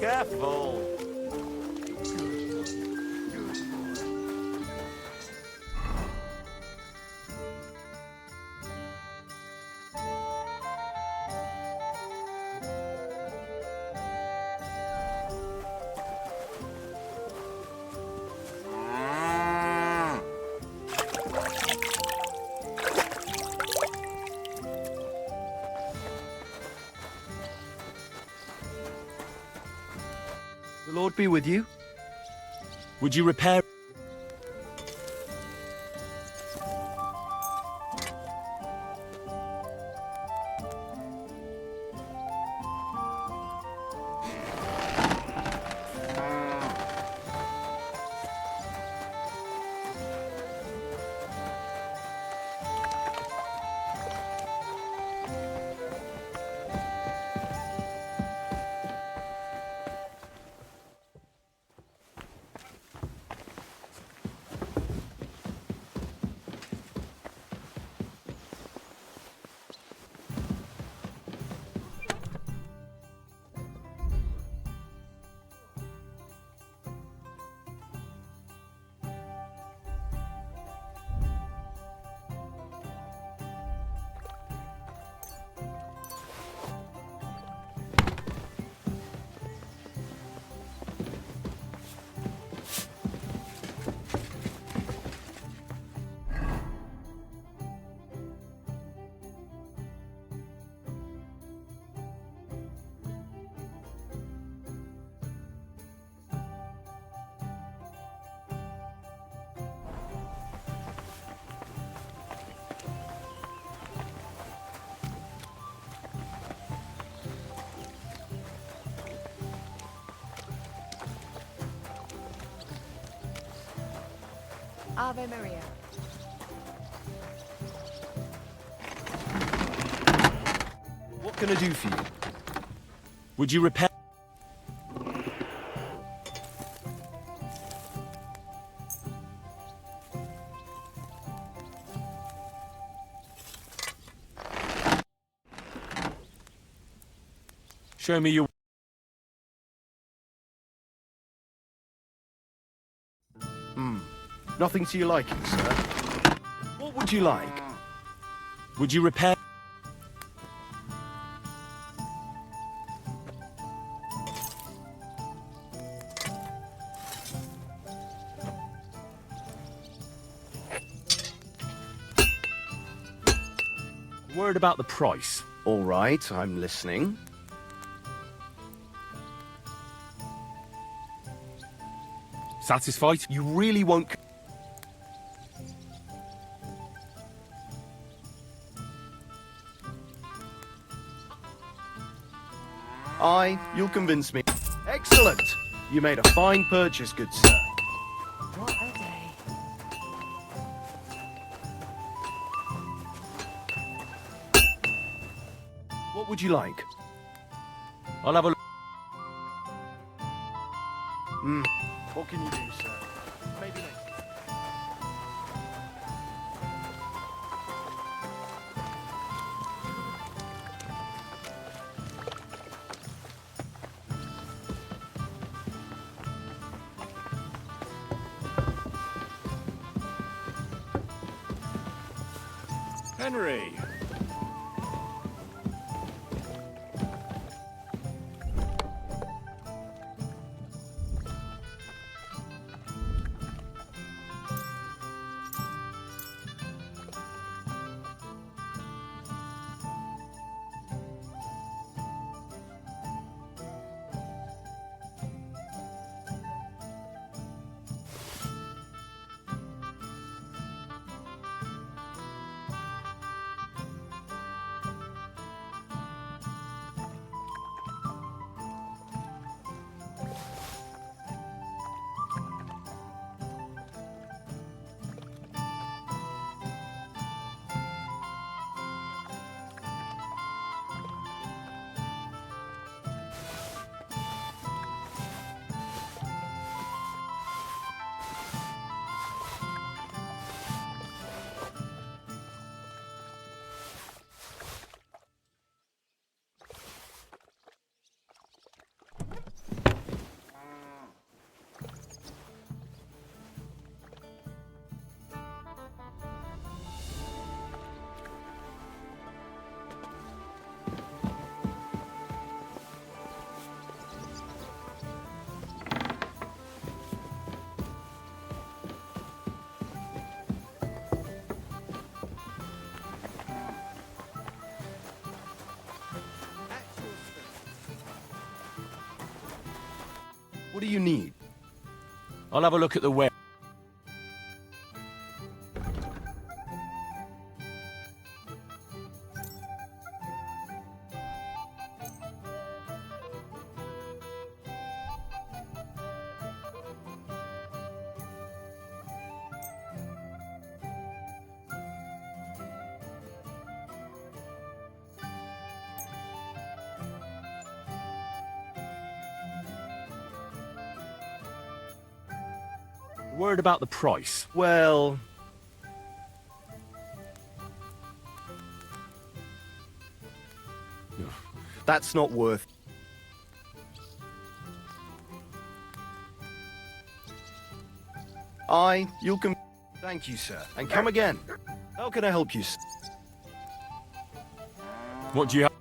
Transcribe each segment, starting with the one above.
Careful. The Lord be with you. Would you repair? Ave Maria. What can I do for you? Would you repair? Show me your... Nothing to your liking, sir. What would you like? Would you repair? Word about the price. All right, I'm listening. Satisfied? You really won't... Aye, you'll convince me. Excellent! You made a fine purchase, good sir. What a day. What would you like? I'll have a look. What can you do, sir? Maybe later. Henry. What do you need? I'll have a look at the web. Word about the price. Well, that's not worth. You'll come. Thank you, sir. And come again. How can I help you, sir? What do you have?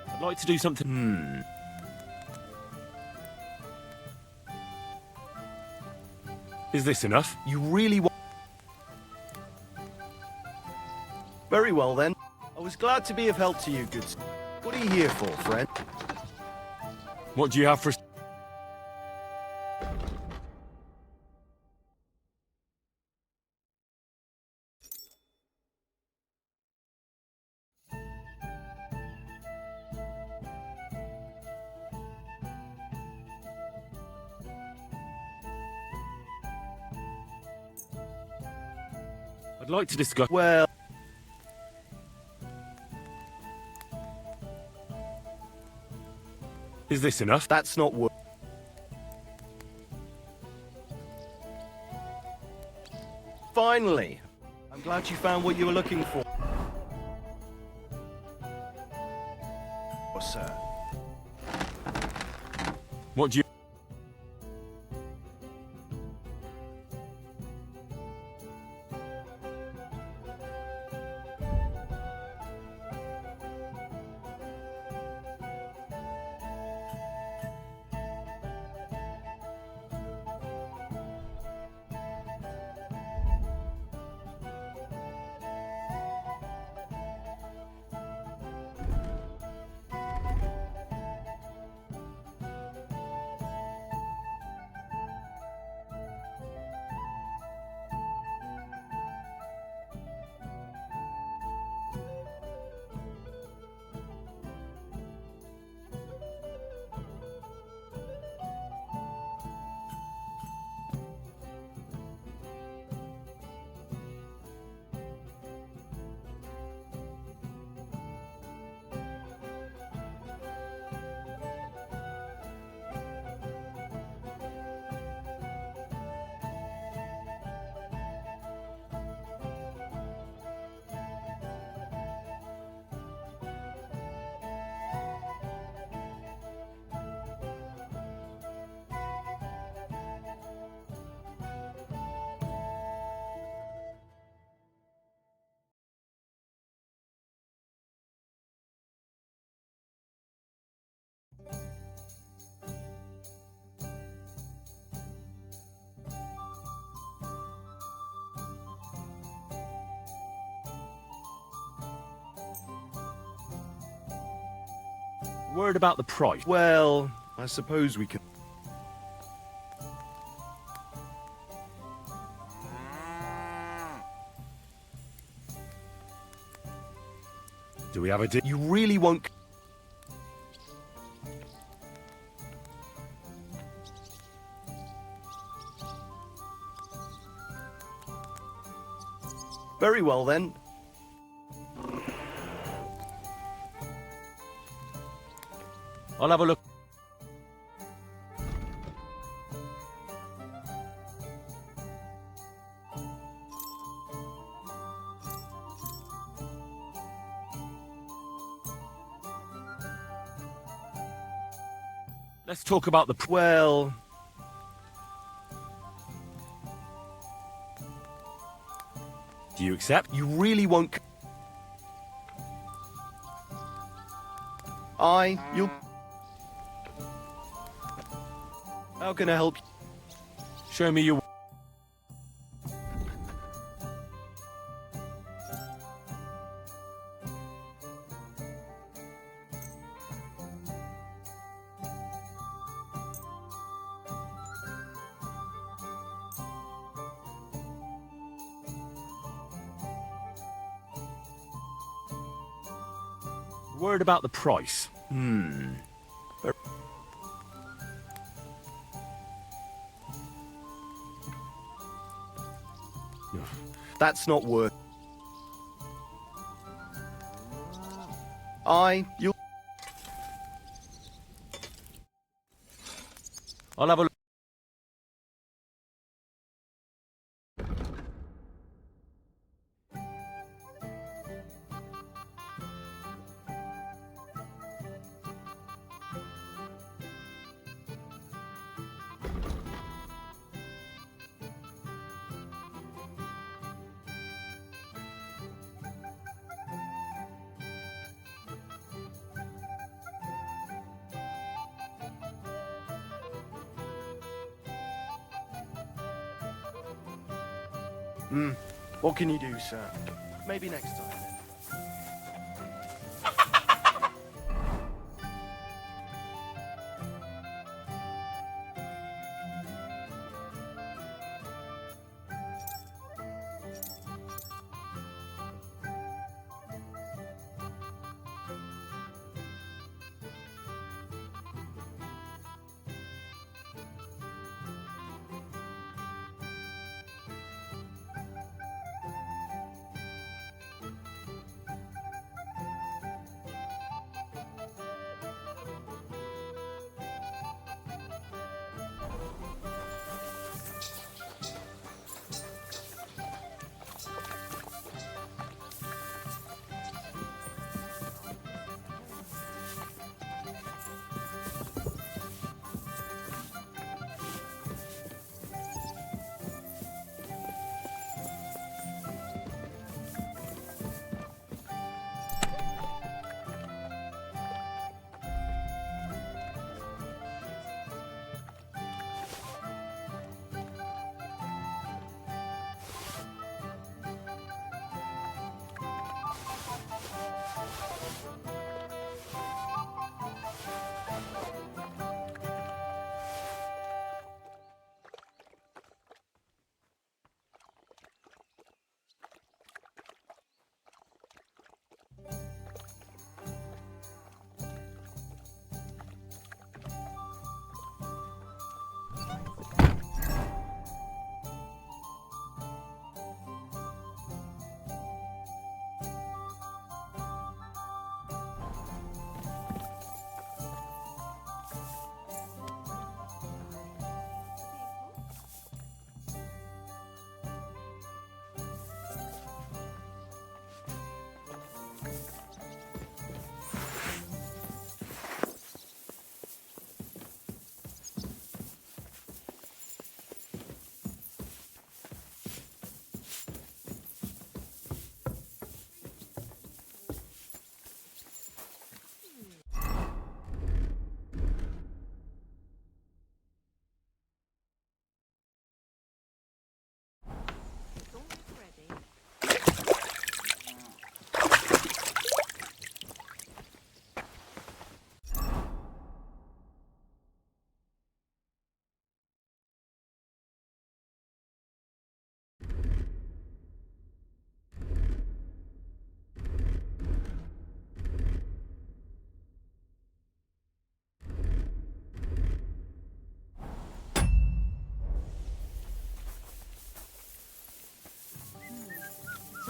I'd like to do something. Is this enough? You really want. Very well then. I was glad to be of help to you, good sir. What are you here for, friend? What do you have for us? I'd like to discuss. Well, Is this enough? that's not what. Finally! I'm glad you found what you were looking for. Oh, sir. What do you... Word about the price. Well, I suppose we can. Do we have a deal? You really won't. Very well then. I'll have a look. Let's talk about the... Well, Do you accept? You really won't... You'll... How can I help you? Show me your... Word about the price. That's not worth... You'll... I'll have a look. What can you do, sir? Maybe next time, then.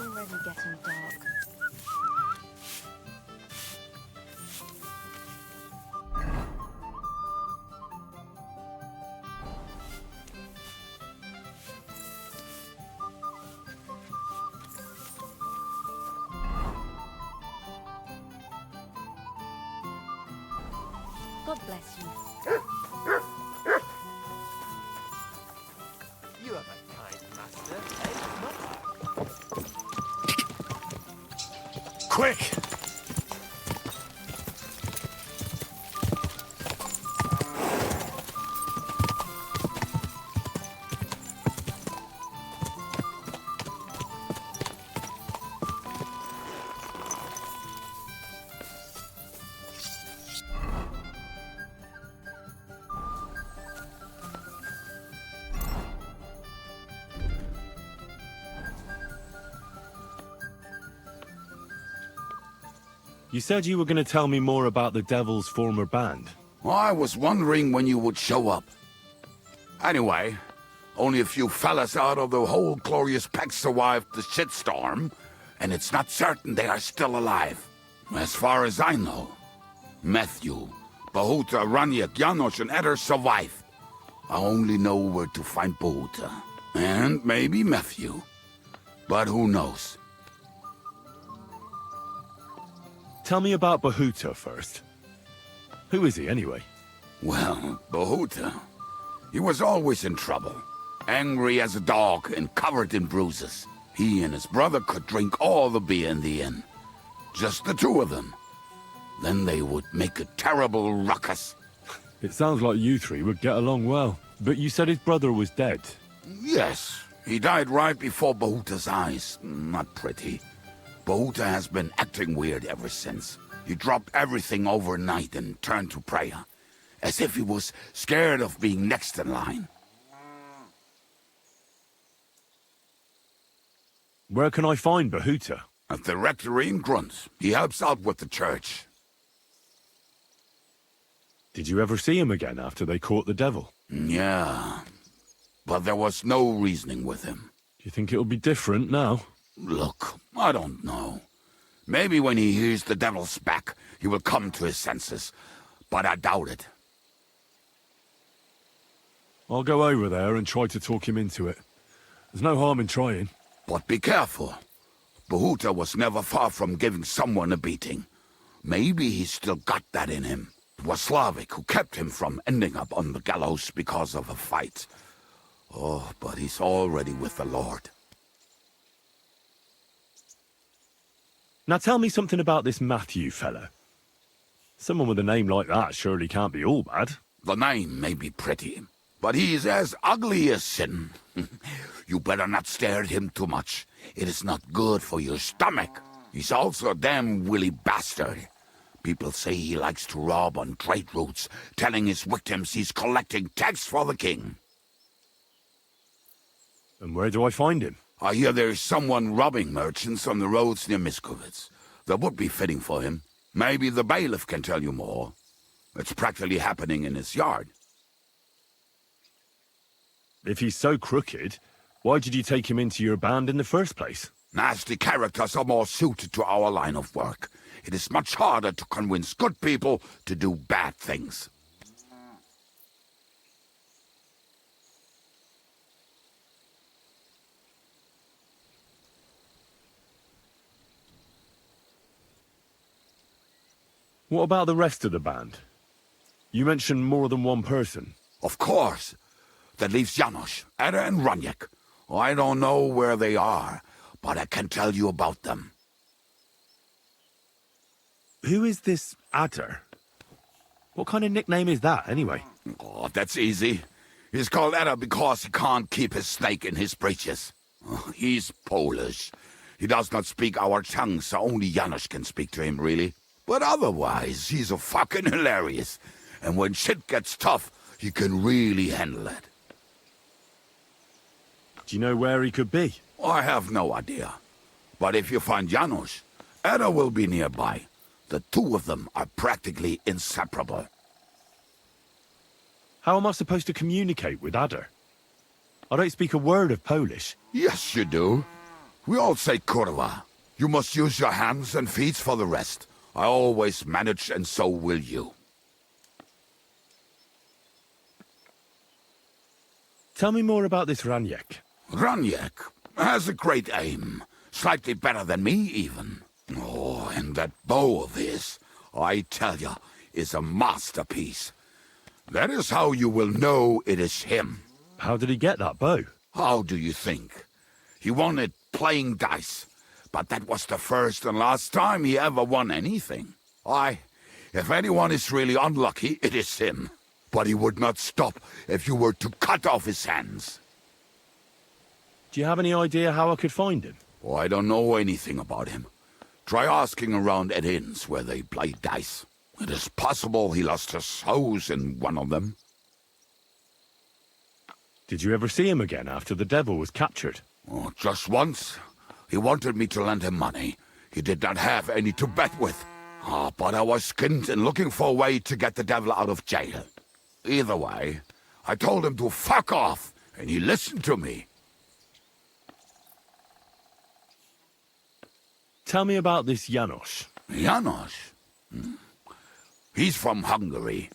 Already getting dark. God bless you. You have a kind master, eh? Not quick! You said you were going to tell me more about the Devil's former band. I was wondering when you would show up. Anyway, only a few fellas out of the whole glorious pack survived the shitstorm, and it's not certain they are still alive. As far as I know, Matthew, Bahuta, Raniak, Janosch, and Eder survived. I only know where to find Bahuta, and maybe Matthew. But who knows? Tell me about Bahuta first. Who is he, anyway? Well, Bahuta, he was always in trouble. Angry as a dog and covered in bruises. He and his brother could drink all the beer in the inn. Just the two of them. Then they would make a terrible ruckus. It sounds like you three would get along well. But you said his brother was dead. Yes, he died right before Bahuta's eyes. Not pretty. Bahuta has been acting weird ever since. He dropped everything overnight and turned to prayer, as if he was scared of being next in line. Where can I find Bahuta? At the rectory in Grunt. He helps out with the church. Did you ever see him again after they caught the devil? Yeah, but there was no reasoning with him. Do you think it'll be different now? Look, I don't know. Maybe when he hears the devil's back, he will come to his senses, but I doubt it. I'll go over there and try to talk him into it. There's no harm in trying. But be careful. Bahuta was never far from giving someone a beating. Maybe he's still got that in him. It was Slavik who kept him from ending up on the gallows because of a fight. Oh, but he's already with the Lord. Now tell me something about this Matthew fella. Someone with a name like that surely can't be all bad. The name may be pretty, but he's as ugly as sin. You better not stare at him too much. It is not good for your stomach. He's also a damn willy bastard. People say he likes to rob on trade routes, telling his victims he's collecting tax for the king. And where do I find him? I hear there's someone robbing merchants on the roads near Miskovitz. That would be fitting for him. Maybe the bailiff can tell you more. It's practically happening in his yard. If he's so crooked, why did you take him into your band in the first place? Nasty characters are more suited to our line of work. It is much harder to convince good people to do bad things. What about the rest of the band? You mentioned more than one person. Of course. That leaves Janosch, Eder and Raniak. I don't know where they are, but I can tell you about them. Who is this Adder? What kind of nickname is that, anyway? Oh, that's easy. He's called Eder because he can't keep his snake in his breeches. He's Polish. He does not speak our tongue, so only Janosch can speak to him, really. But otherwise, he's a fucking hilarious. And when shit gets tough, he can really handle it. Do you know where he could be? I have no idea. But if you find Janosch, Eder will be nearby. The two of them are practically inseparable. How am I supposed to communicate with Adder? I don't speak a word of Polish. Yes, you do. We all say kurwa. You must use your hands and feet for the rest. I always manage, and so will you. Tell me more about this Raniak. Raniak has a great aim. Slightly better than me, even. Oh, and that bow of his, I tell ya, is a masterpiece. That is how you will know it is him. How did he get that bow? How do you think? He won it playing dice. but that was the first and last time he ever won anything. If anyone is really unlucky, it is him. But he would not stop if you were to cut off his hands. Do you have any idea how I could find him? Oh, I don't know anything about him. Try asking around at inns where they play dice. It is possible he lost his hose in one of them. Did you ever see him again after the devil was captured? Oh, just once. He wanted me to lend him money. He did not have any to bet with. But I was skinned and looking for a way to get the devil out of jail. Either way, I told him to fuck off, and he listened to me. Tell me about this Janos. Janos? He's from Hungary.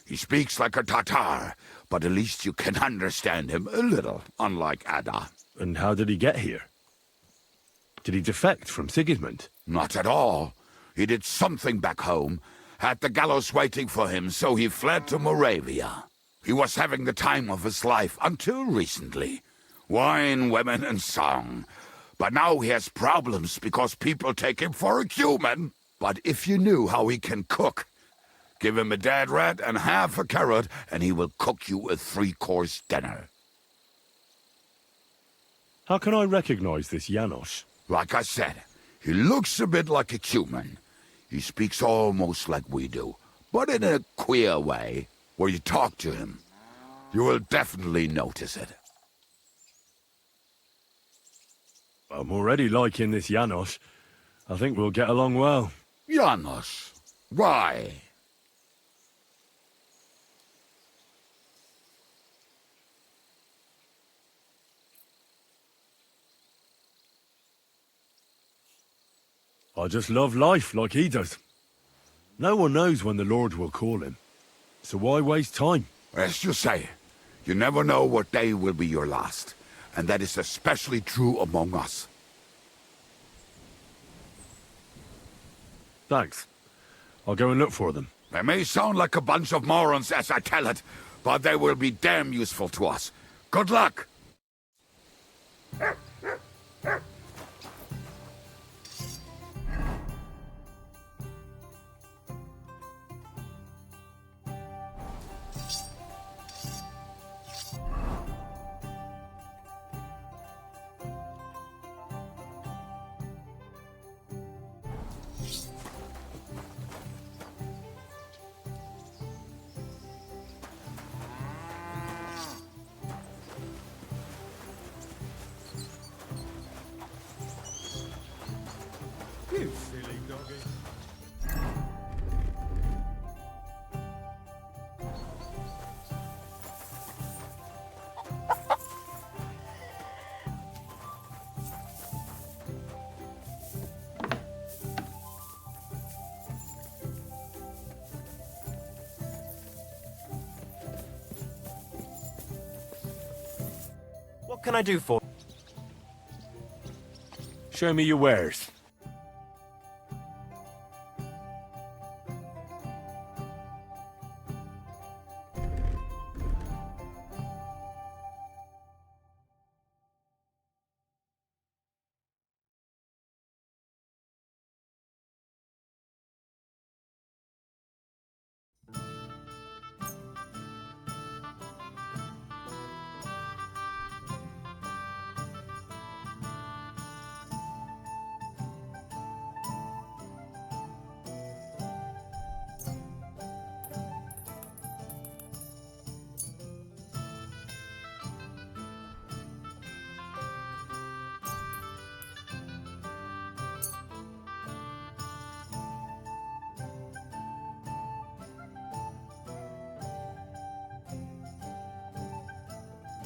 He speaks like a Tatar, but at least you can understand him a little, unlike Ada. And how did he get here? Did he defect from Sigismund? Not at all. He did something back home, had the gallows waiting for him, so he fled to Moravia. He was having the time of his life until recently. Wine, women, and song. But now he has problems because people take him for a human. But if you knew how he can cook, give him a dead rat and half a carrot, and he will cook you a 3-course dinner. How can I recognize this Janos? Like I said, he looks a bit like a human. He speaks almost like we do, but in a queer way. Where you talk to him, you will definitely notice it. I'm already liking this Janos. I think we'll get along well. Janos? Why? I just love life like he does. No one knows when the Lord will call him. So why waste time? As you say, you never know what day will be your last. And that is especially true among us. Thanks. I'll go and look for them. They may sound like a bunch of morons as I tell it, but they will be damn useful to us. Good luck! You silly doggy. What can I do for? Show me your wares.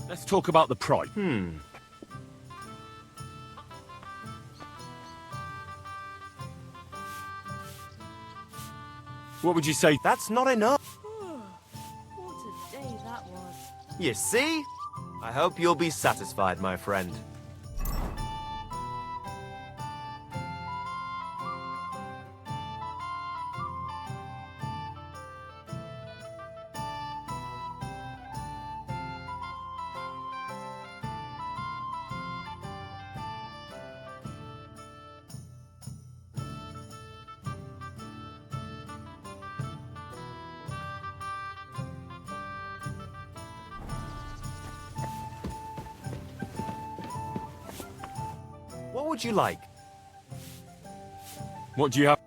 Let's talk about the price. What would you say? That's not enough. What a day that was. You see? I hope you'll be satisfied, my friend. What would you like? What do you have?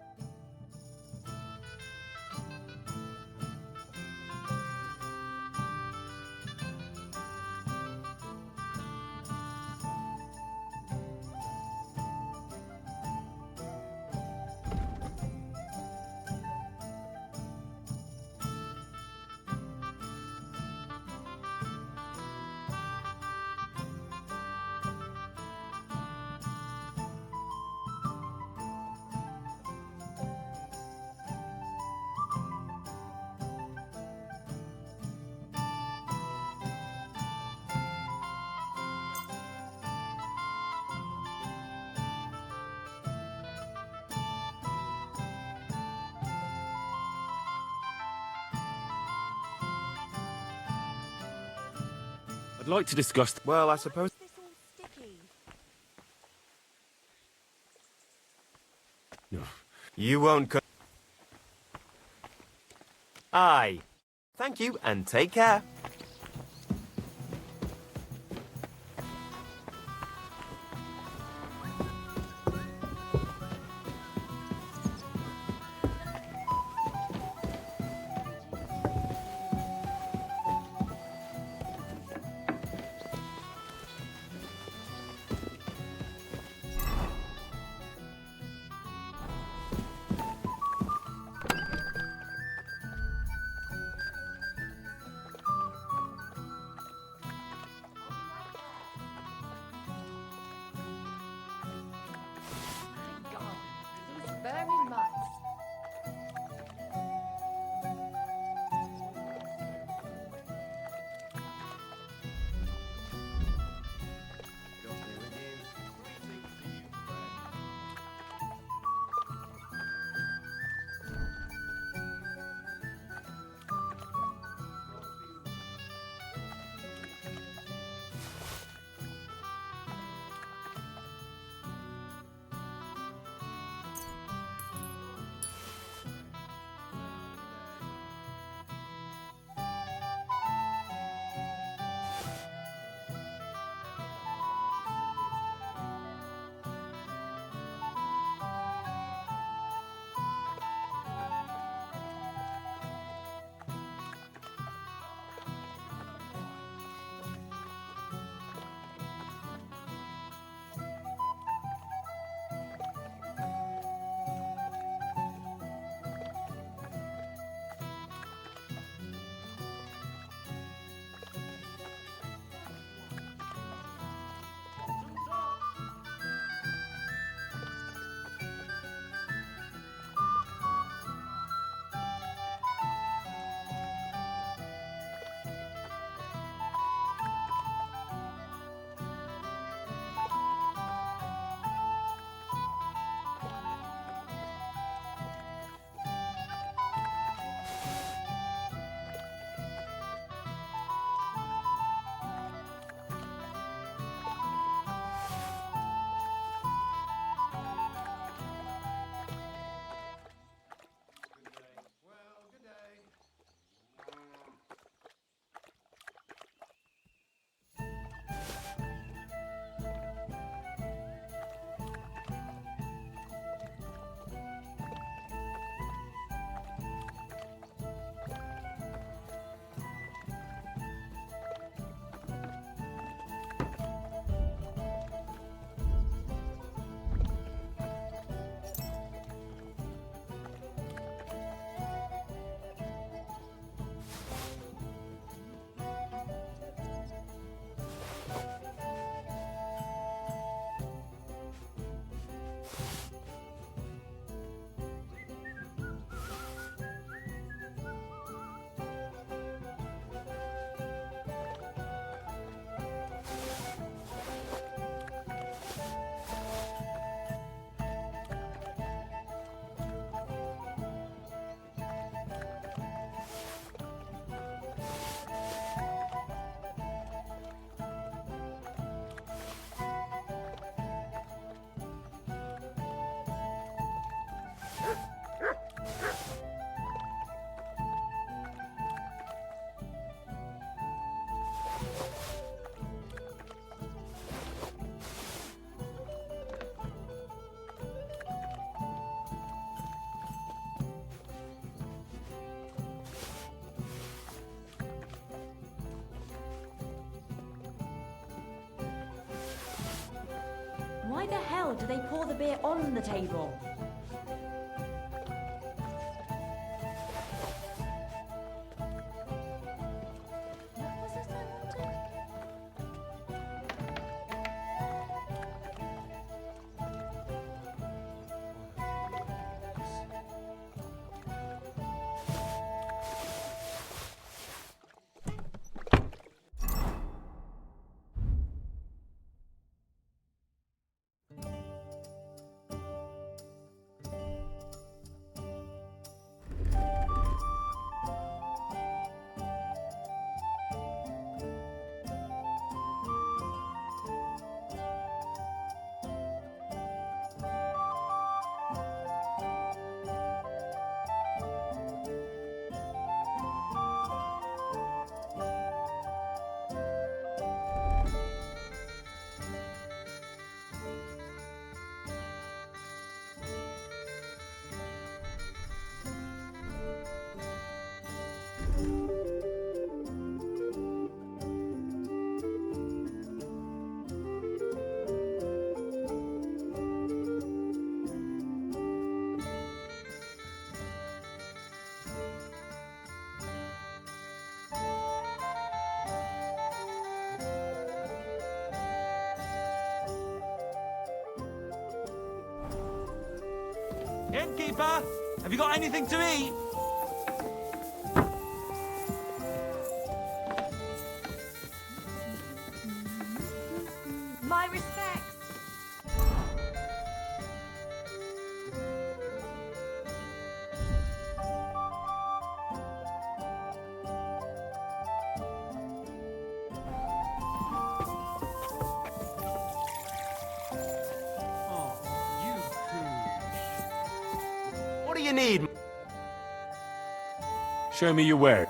I'd like to discuss... Well, I suppose... This all sticky. You won't co- Aye. Thank you, and take care. the hell do they pour the beer on the table? What was this I wanted? Innkeeper, have you got anything to eat? My respects. What do you need? Show me your work.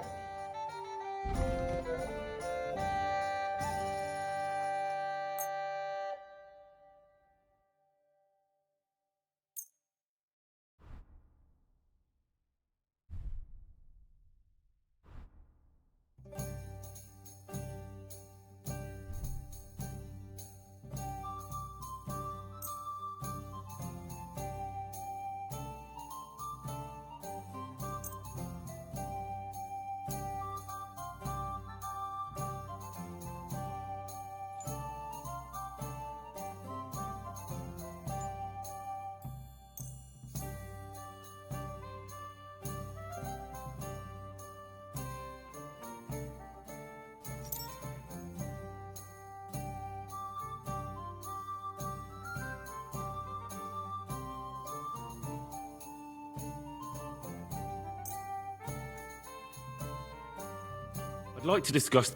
I'd like to discuss...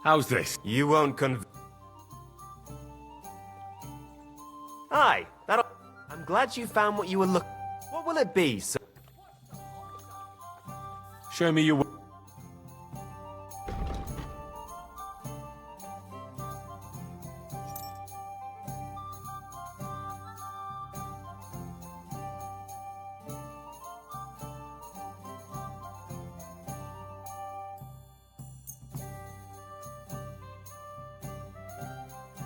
How's this? You won't Aye, that'll... I'm glad you found what you were looking... What will it be, sir? Show me your work.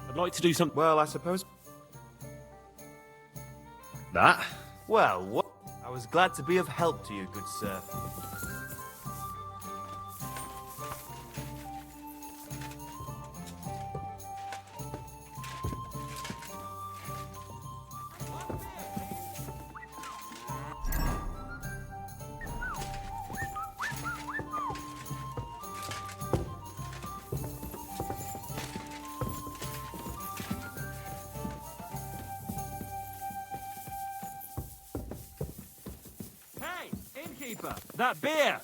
I'd like to do something... Well, I suppose... That? Well, what... I was glad to be of help to you, good sir. Hey, innkeeper, that beer!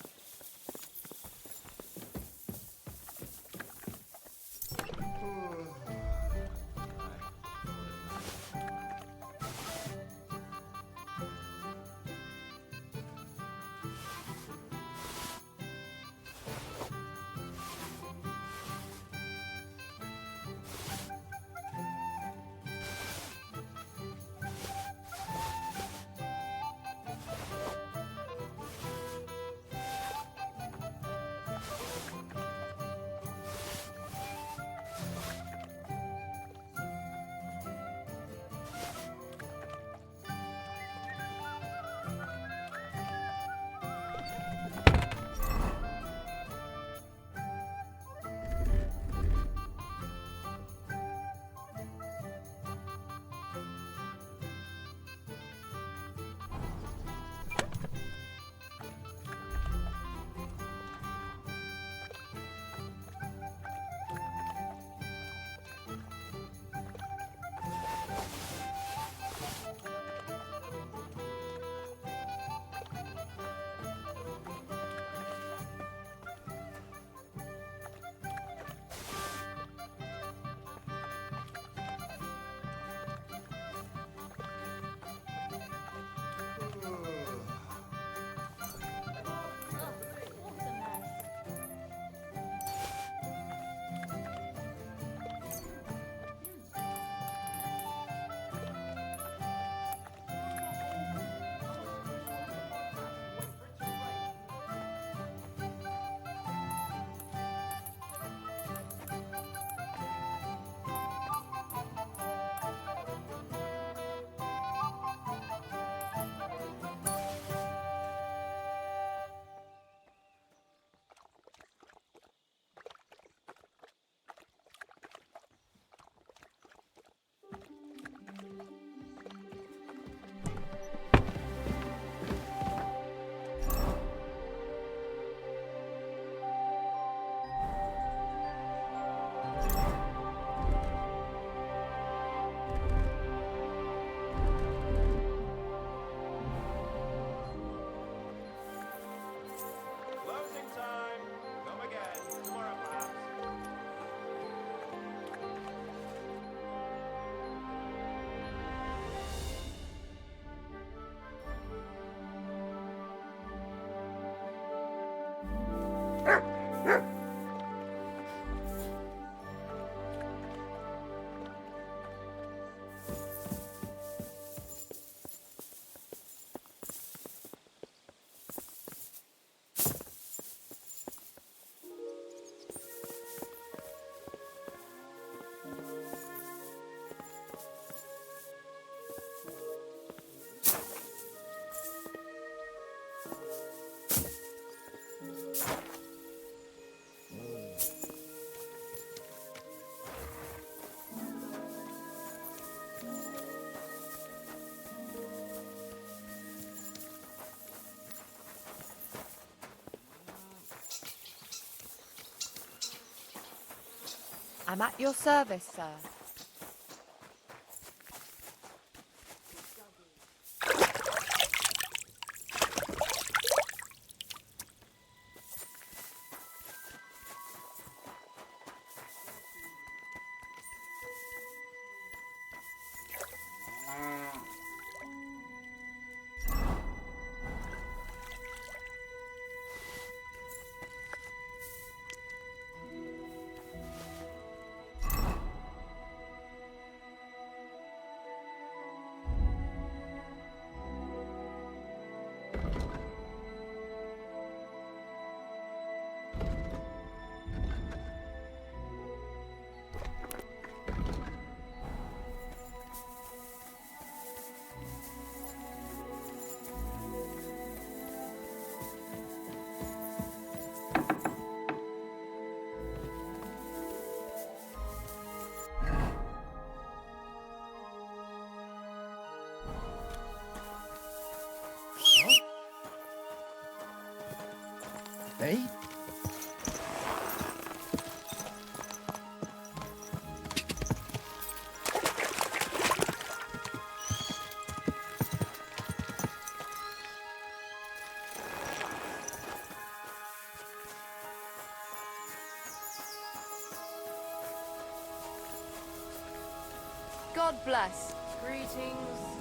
I'm at your service, sir. Hey? God bless. Greetings.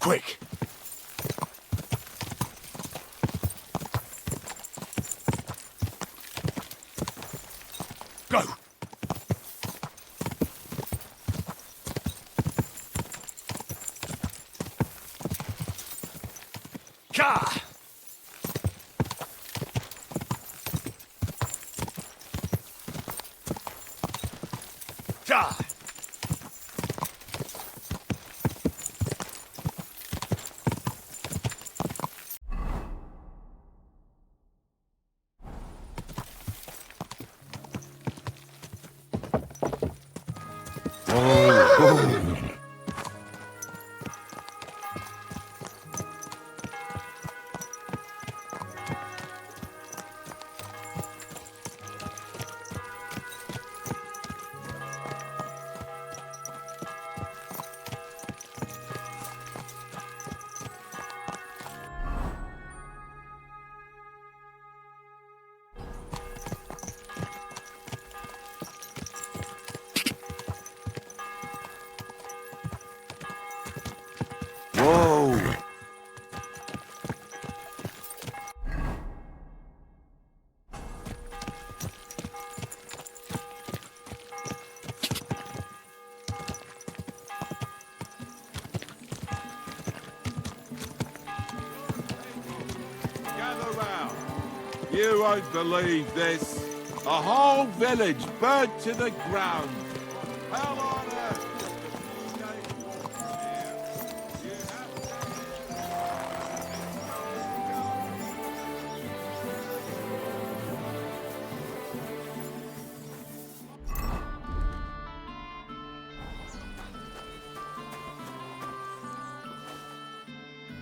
Quick! Go! Ka! Ka! Whoa! Gather round. You won't believe this. A whole village burnt to the ground. Hell on earth!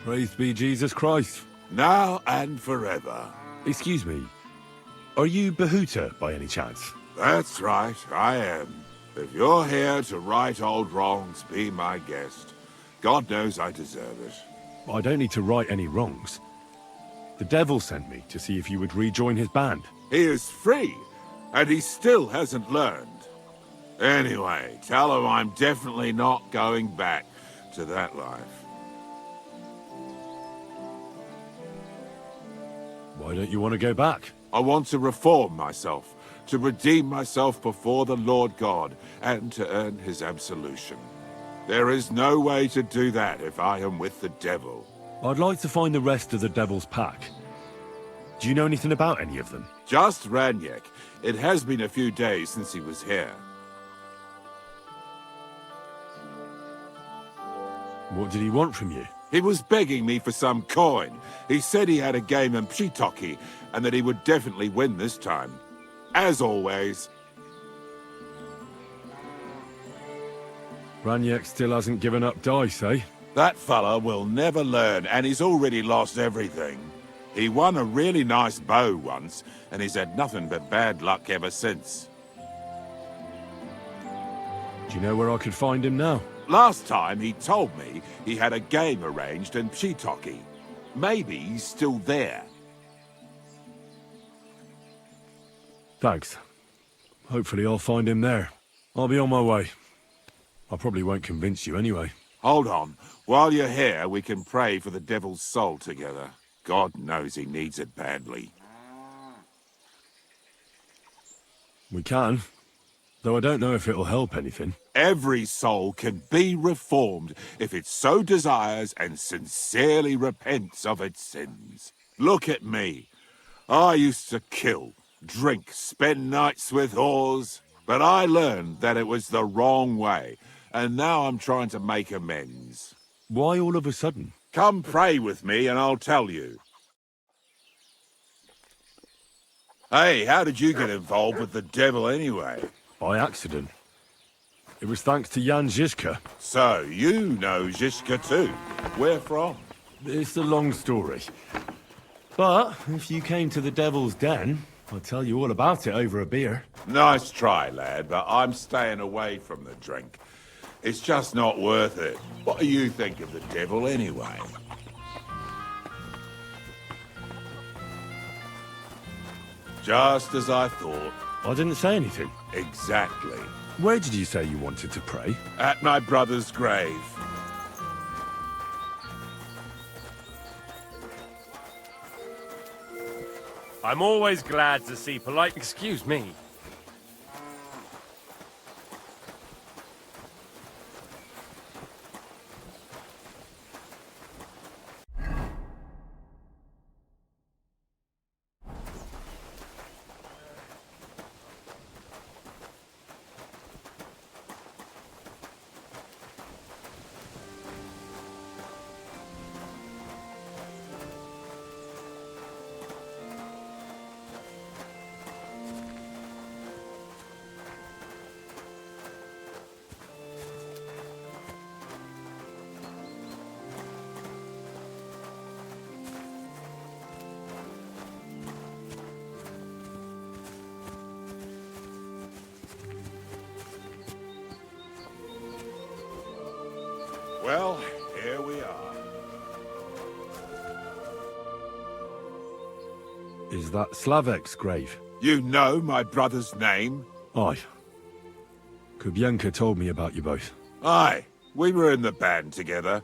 Praised be Jesus Christ. Now and forever. Excuse me. Are you Bahuta by any chance? That's right, I am. If you're here to right old wrongs, be my guest. God knows I deserve it. I don't need to right any wrongs. The devil sent me to see if you would rejoin his band. He is free, and he still hasn't learned. Anyway, tell him I'm definitely not going back to that life. Why don't you want to go back? I want to reform myself, to redeem myself before the Lord God, and to earn his absolution. There is no way to do that if I am with the devil. I'd like to find the rest of the devil's pack. Do you know anything about any of them? Just Raniek. It has been a few days since he was here. What did he want from you? He was begging me for some coin. He said he had a game in Pshitoki, and that he would definitely win this time. As always. Raniek still hasn't given up dice, eh? That fella will never learn, and he's already lost everything. He won a really nice bow once, and he's had nothing but bad luck ever since. Do you know where I could find him now? Last time he told me he had a game arranged in Pshitoki. Maybe he's still there. Thanks. Hopefully I'll find him there. I'll be on my way. I probably won't convince you anyway. Hold on. While you're here, we can pray for the devil's soul together. God knows he needs it badly. We can, though I don't know if it'll help anything. Every soul can be reformed if it so desires and sincerely repents of its sins. Look at me. I used to kill, drink, spend nights with whores, but I learned that it was the wrong way, and now I'm trying to make amends. Why all of a sudden? Come pray with me and I'll tell you. Hey, how did you get involved with the devil anyway? By accident. It was thanks to Jan Žižka. So, you know Žižka too. Where from? It's a long story. But if you came to the Devil's Den, I'll tell you all about it over a beer. Nice try, lad, but I'm staying away from the drink. It's just not worth it. What do you think of the devil anyway? Just as I thought. I didn't say anything. Exactly. Where did you say you wanted to pray? At my brother's grave. I'm always glad to see polite... Excuse me. Well, here we are. Is that Slavek's grave? You know my brother's name? Aye. Kubienka told me about you both. Aye, we were in the band together,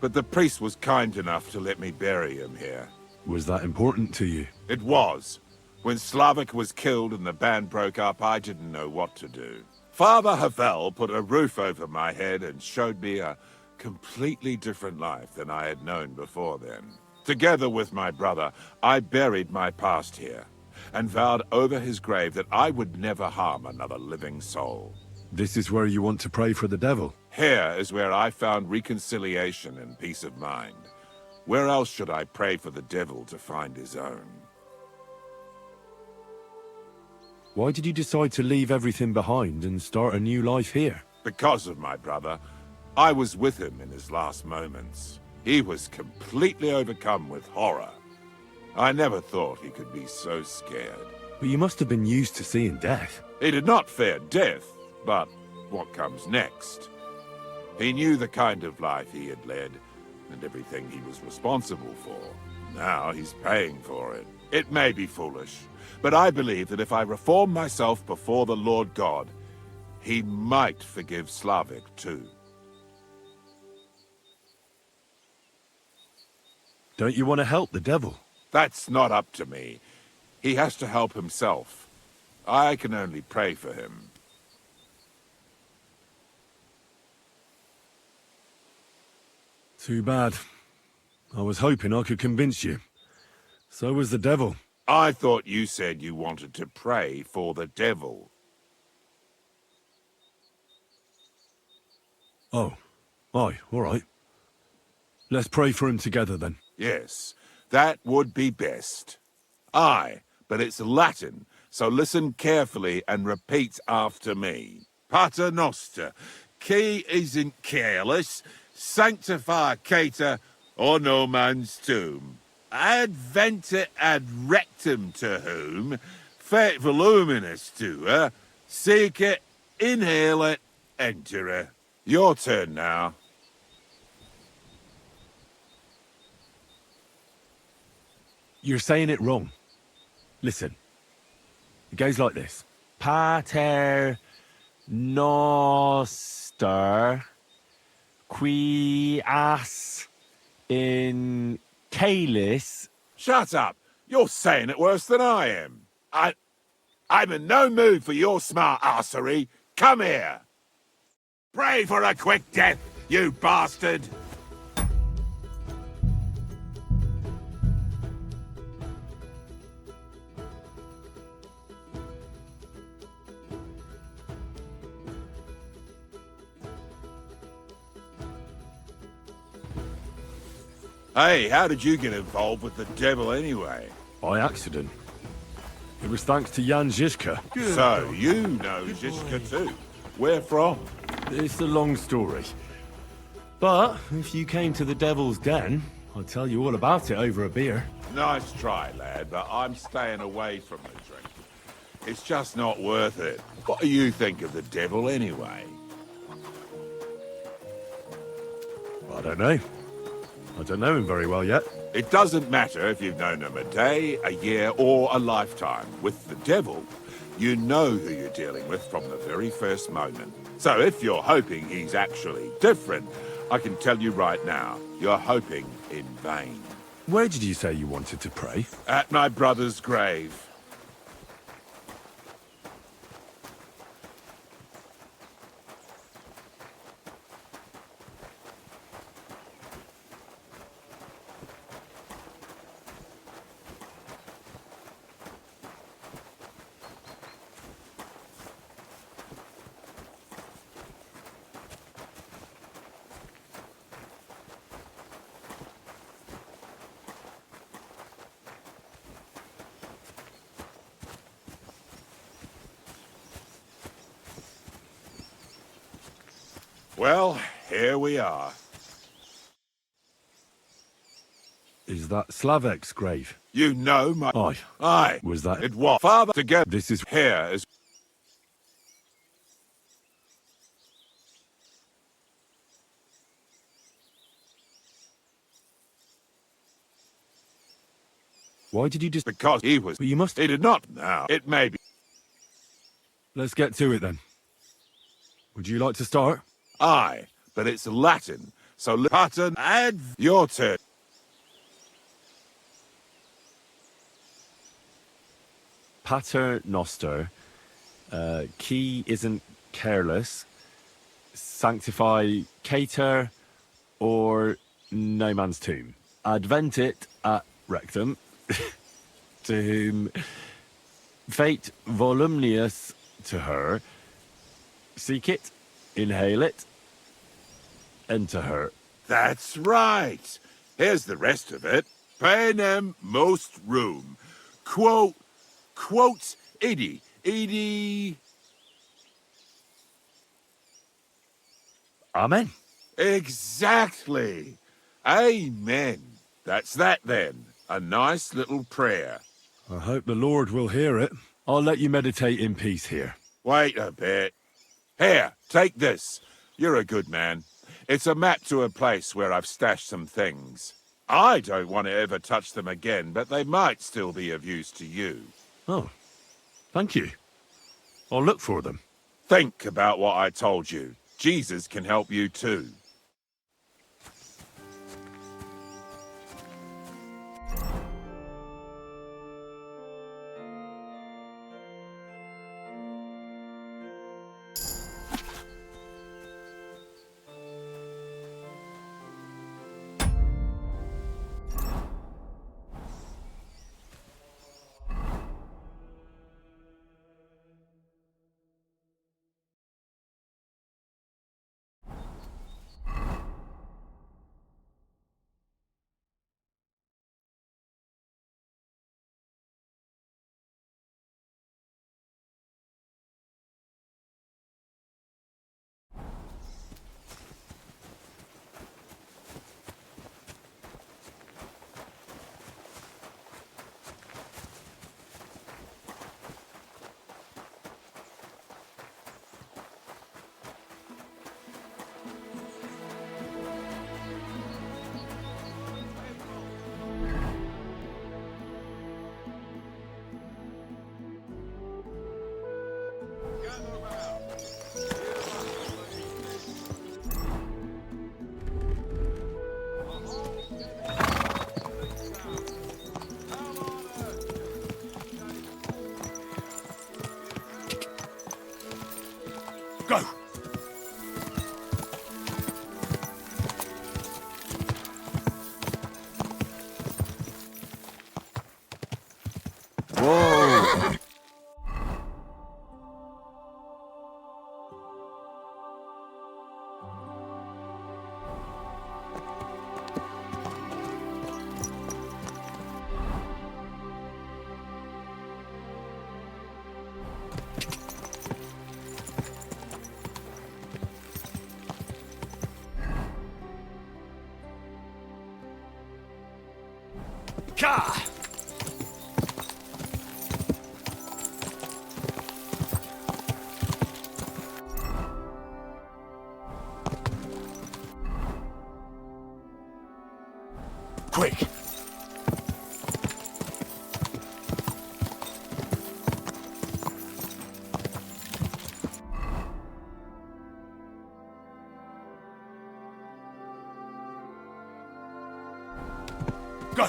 but the priest was kind enough to let me bury him here. Was that important to you? It was. When Slavek was killed and the band broke up, I didn't know what to do. Father Havel put a roof over my head and showed me a completely different life than I had known before then. Together with my brother, I buried my past here. and vowed over his grave that I would never harm another living soul. This is where you want to pray for the devil? Here is where I found reconciliation and peace of mind. Where else should I pray for the devil to find his own? Why did you decide to leave everything behind and start a new life here? Because of my brother. I was with him in his last moments. He was completely overcome with horror. I never thought he could be so scared. But you must have been used to seeing death. He did not fear death, but what comes next? He knew the kind of life he had led, and everything he was responsible for. Now he's paying for it. It may be foolish, but I believe that if I reform myself before the Lord God, he might forgive Slavik too. Don't you want to help the devil? That's not up to me. He has to help himself. I can only pray for him. Too bad. I was hoping I could convince you. So was the devil. I thought you said you wanted to pray for the devil. Oh. Aye, all right. Let's pray for him together then. Yes, that would be best. Aye, but it's Latin, so listen carefully and repeat after me. Pater Noster, qui isn't careless, sanctify cater, or no man's tomb. Adventure ad rectum to whom, fet voluminous to her, seek it, inhale it, enter her. Your turn now. You're saying it wrong. Listen. It goes like this. Pater Noster qui as in calis. Shut up! You're saying it worse than I am. I'm in no mood for your smart arsery. Come here! Pray for a quick death, you bastard! Hey, how did you get involved with the devil anyway? By accident. It was thanks to Jan Žižka. So, you know Žižka too. Where from? It's a long story. But if you came to the Devil's Den, I'd tell you all about it over a beer. Nice try, lad, but I'm staying away from the drink. It's just not worth it. What do you think of the devil anyway? I don't know. I don't know him very well yet. It doesn't matter if you've known him a day, a year, or a lifetime. With the devil, you know who you're dealing with from the very first moment. So if you're hoping he's actually different, I can tell you right now, you're hoping in vain. Where did you say you wanted to pray? At my brother's grave. Well, here we are. Is that Slavik's grave? You know my... Aye. Aye. Was that... It was. Father, together. This is... Here is... Why did you just... Because he was... But you must... He did not now. It may be... Let's get to it then. Would you like to start? Aye, but it's Latin, so pattern and your turn. Pater Noster, qui isn't careless, sanctify cater, or no man's tomb. Adventit at rectum, to whom fate voluminous to her. Seek it, inhale it, enter her. That's right. Here's the rest of it. Panem most room. Quotes Edie. Amen. Exactly. Amen. That's that then. A nice little prayer. I hope the Lord will hear it. I'll let you meditate in peace here. Wait a bit. Here, take this. You're a good man. It's a map to a place where I've stashed some things. I don't want to ever touch them again, but they might still be of use to you. Oh, thank you. I'll look for them. Think about what I told you. Jesus can help you too. Go! Whoa! Ka! Quick! Go!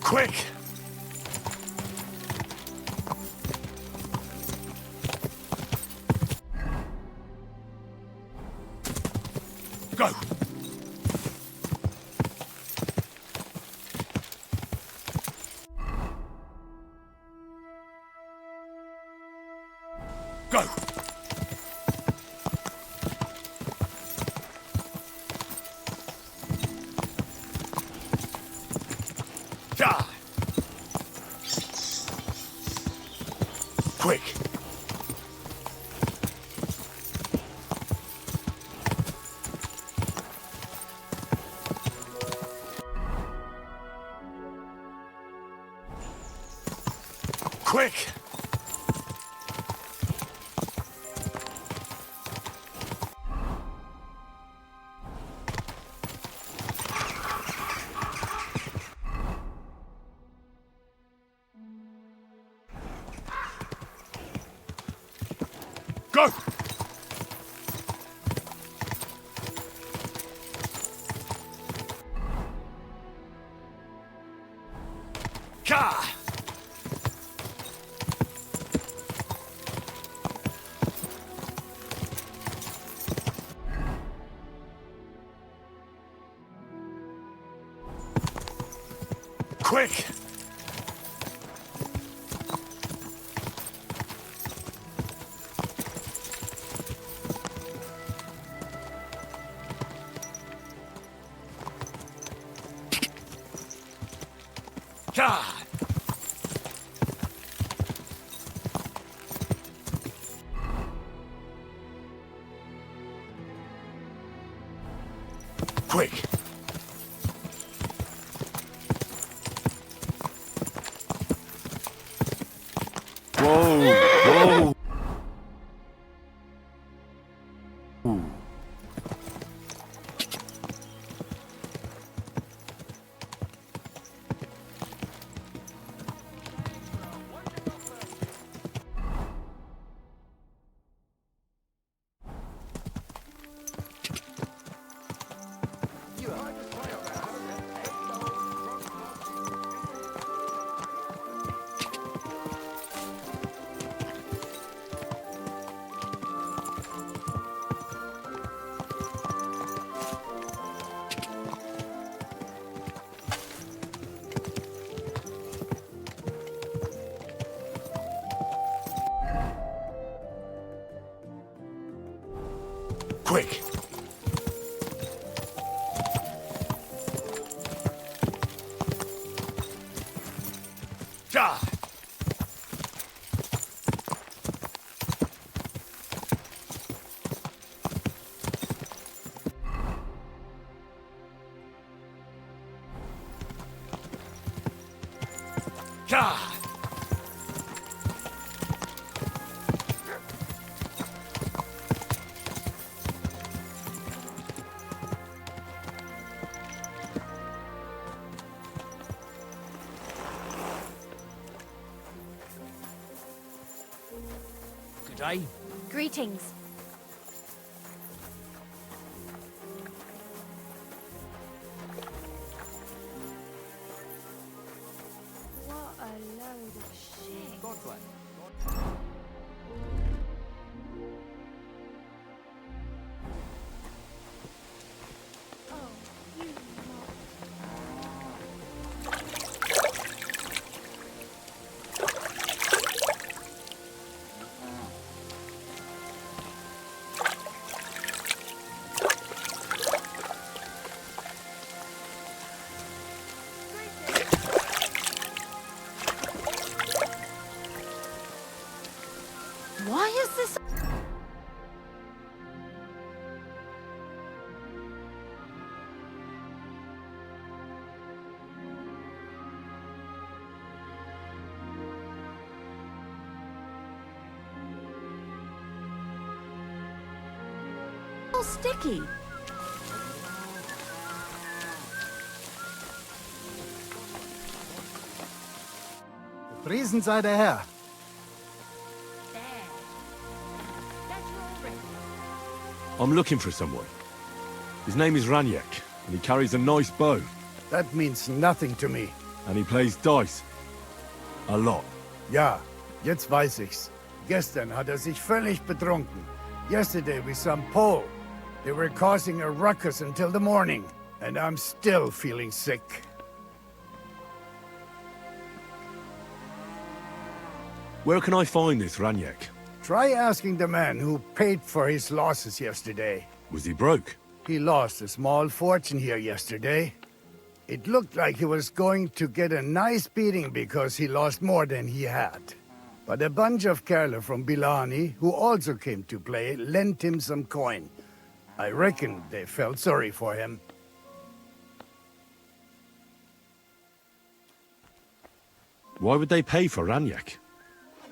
Quick! Go! Go! Die! Quick! Quick! Go! Ka! Quick! God! Quick! Whoa! Whoa! Quick! God! God! Good day. Greetings. What a load of shit. Oh, you not. Why is this? So sticky. Priesen sei der Herr. I'm looking for someone. His name is Raniek, and he carries a nice bow. That means nothing to me. And he plays dice. A lot. Ja, jetzt weiß ich's. Gestern hat sich völlig betrunken. Yesterday with some Pole. They were causing a ruckus until the morning. And I'm still feeling sick. Where can I find this Raniek? Try asking the man who paid for his losses yesterday. Was he broke? He lost a small fortune here yesterday. It looked like he was going to get a nice beating because he lost more than he had. But a bunch of Kerler from Bilani, who also came to play, lent him some coin. I reckon they felt sorry for him. Why would they pay for Raniek?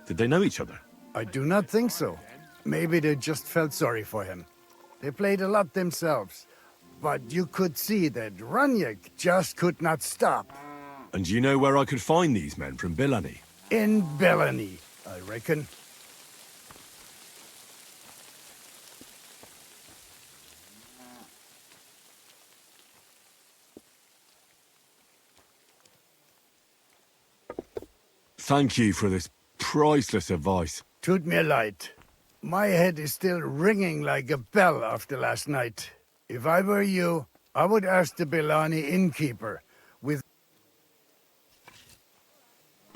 Did they know each other? I do not think so. Maybe they just felt sorry for him. They played a lot themselves. But you could see that Raniek just could not stop. And do you know where I could find these men from Bilani? In Bellany, I reckon. Thank you for this priceless advice. Tut mir leid. My head is still ringing like a bell after last night. If I were you, I would ask the Bellany innkeeper with...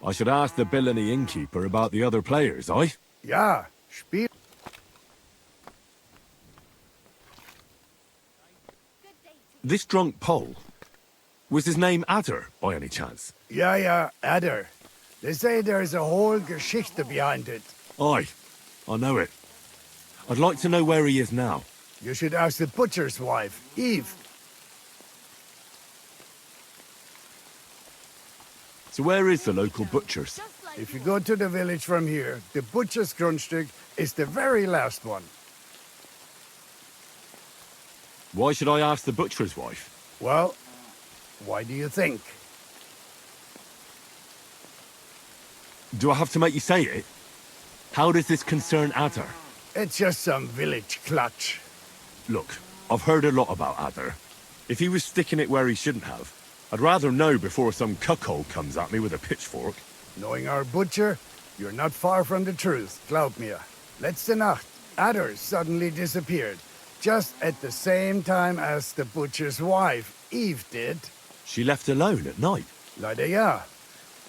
I should ask the villainy innkeeper about the other players, aye? Ja, spiel. This drunk Pole, was his name Adder, by any chance? Ja, Adder. They say there's a whole Geschichte behind it. Aye, I know it. I'd like to know where he is now. You should ask the butcher's wife, Eve. So where is the local butcher's? If you go to the village from here, the butcher's Grundstück is the very last one. Why should I ask the butcher's wife? Well, why do you think? Do I have to make you say it? How does this concern Adder? It's just some village clutch. Look, I've heard a lot about Adder. If he was sticking it where he shouldn't have, I'd rather know before some cuckold comes at me with a pitchfork. Knowing our butcher, you're not far from the truth, glaub mir. Letzte Nacht, Adder suddenly disappeared, just at the same time as the butcher's wife, Eve, did. She left alone at night? Leider ja.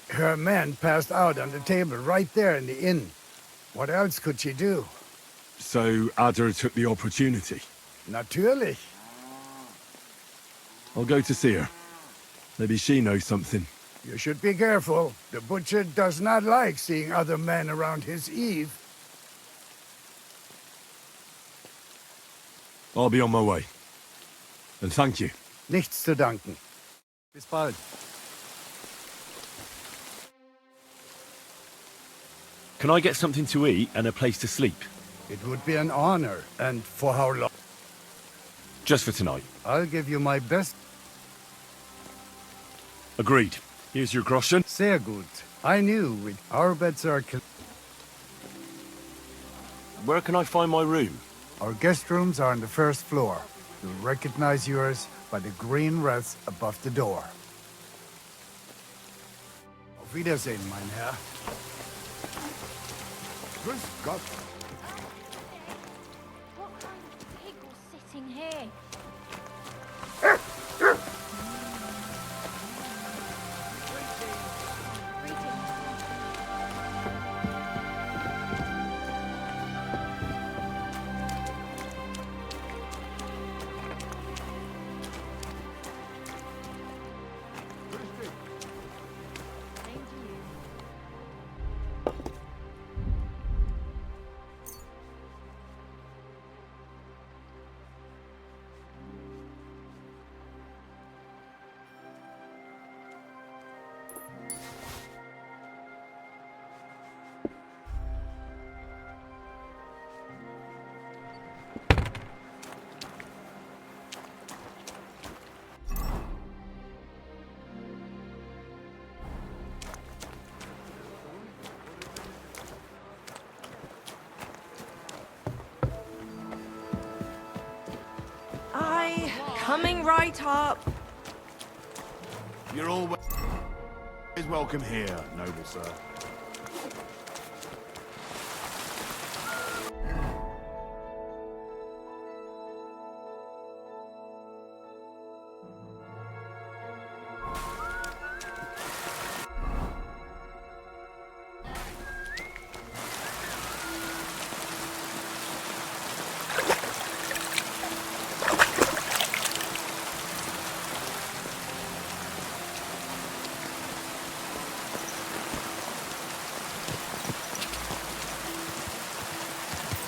Her man passed out on the table right there in the inn. What else could she do? So Adder took the opportunity? Natürlich. I'll go to see her. Maybe she knows something. You should be careful. The butcher does not like seeing other men around his Eve. I'll be on my way. And thank you. Nichts zu danken. Bis bald. Can I get something to eat and a place to sleep? It would be an honor. And for how long? Just for tonight. I'll give you my best. Agreed. Here's your groschen. Sehr gut. I knew our beds are... Where can I find my room? Our guest rooms are on the first floor. You'll recognize yours by the green wreath above the door. Auf Wiedersehen, mein Herr. Grüß Gott. What kind of pig was sitting here? Coming right up. You're always welcome here, noble sir.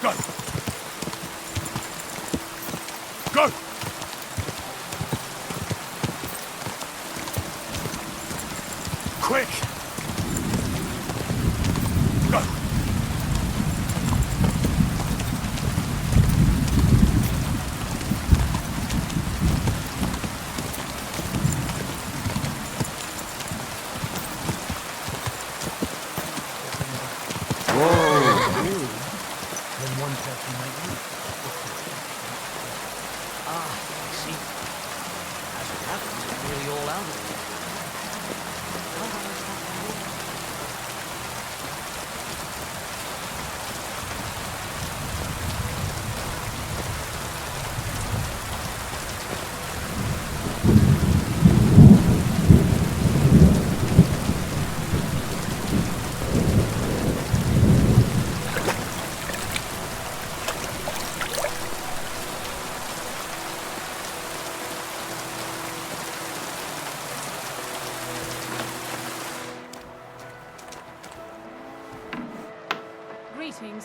Go! Go! Quick! Go!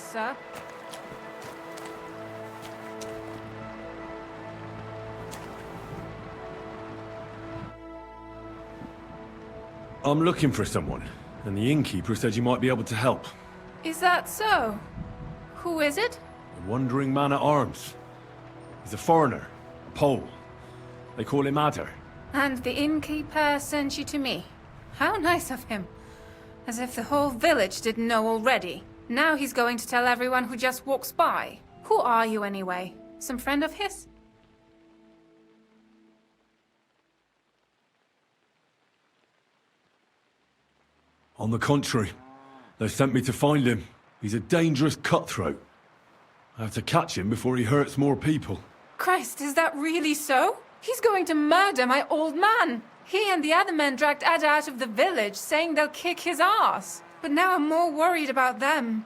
sir. I'm looking for someone, and the innkeeper said you might be able to help. Is that so? Who is it? A wandering man at arms. He's a foreigner, a Pole. They call him Adder. And the innkeeper sent you to me. How nice of him. As if the whole village didn't know already. Now he's going to tell everyone who just walks by. Who are you anyway? Some friend of his? On the contrary, they sent me to find him. He's a dangerous cutthroat. I have to catch him before he hurts more people. Christ, is that really so? He's going to murder my old man. He and the other men dragged Ada out of the village, saying they'll kick his ass. But now I'm more worried about them.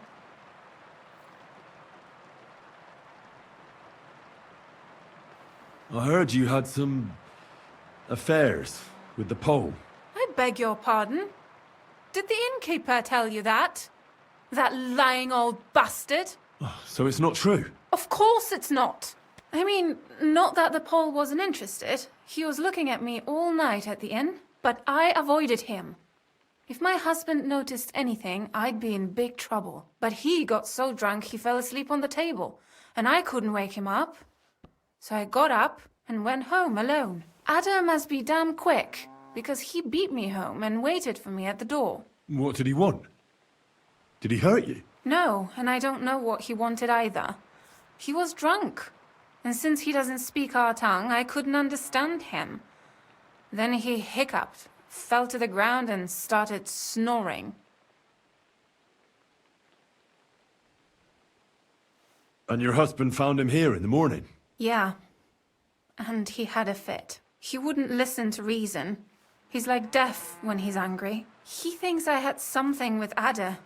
I heard you had some affairs with the Pole. I beg your pardon? Did the innkeeper tell you that? That lying old bastard? So it's not true? Of course it's not. I mean, not that the Pole wasn't interested. He was looking at me all night at the inn, but I avoided him. If my husband noticed anything, I'd be in big trouble. But he got so drunk he fell asleep on the table, and I couldn't wake him up. So I got up and went home alone. Ada must be damn quick, because he beat me home and waited for me at the door. What did he want? Did he hurt you? No, and I don't know what he wanted either. He was drunk. And since he doesn't speak our tongue, I couldn't understand him. Then he hiccuped, fell to the ground and started snoring. And your husband found him here in the morning? Yeah. And he had a fit. He wouldn't listen to reason. He's like deaf when he's angry. He thinks I had something with Ada.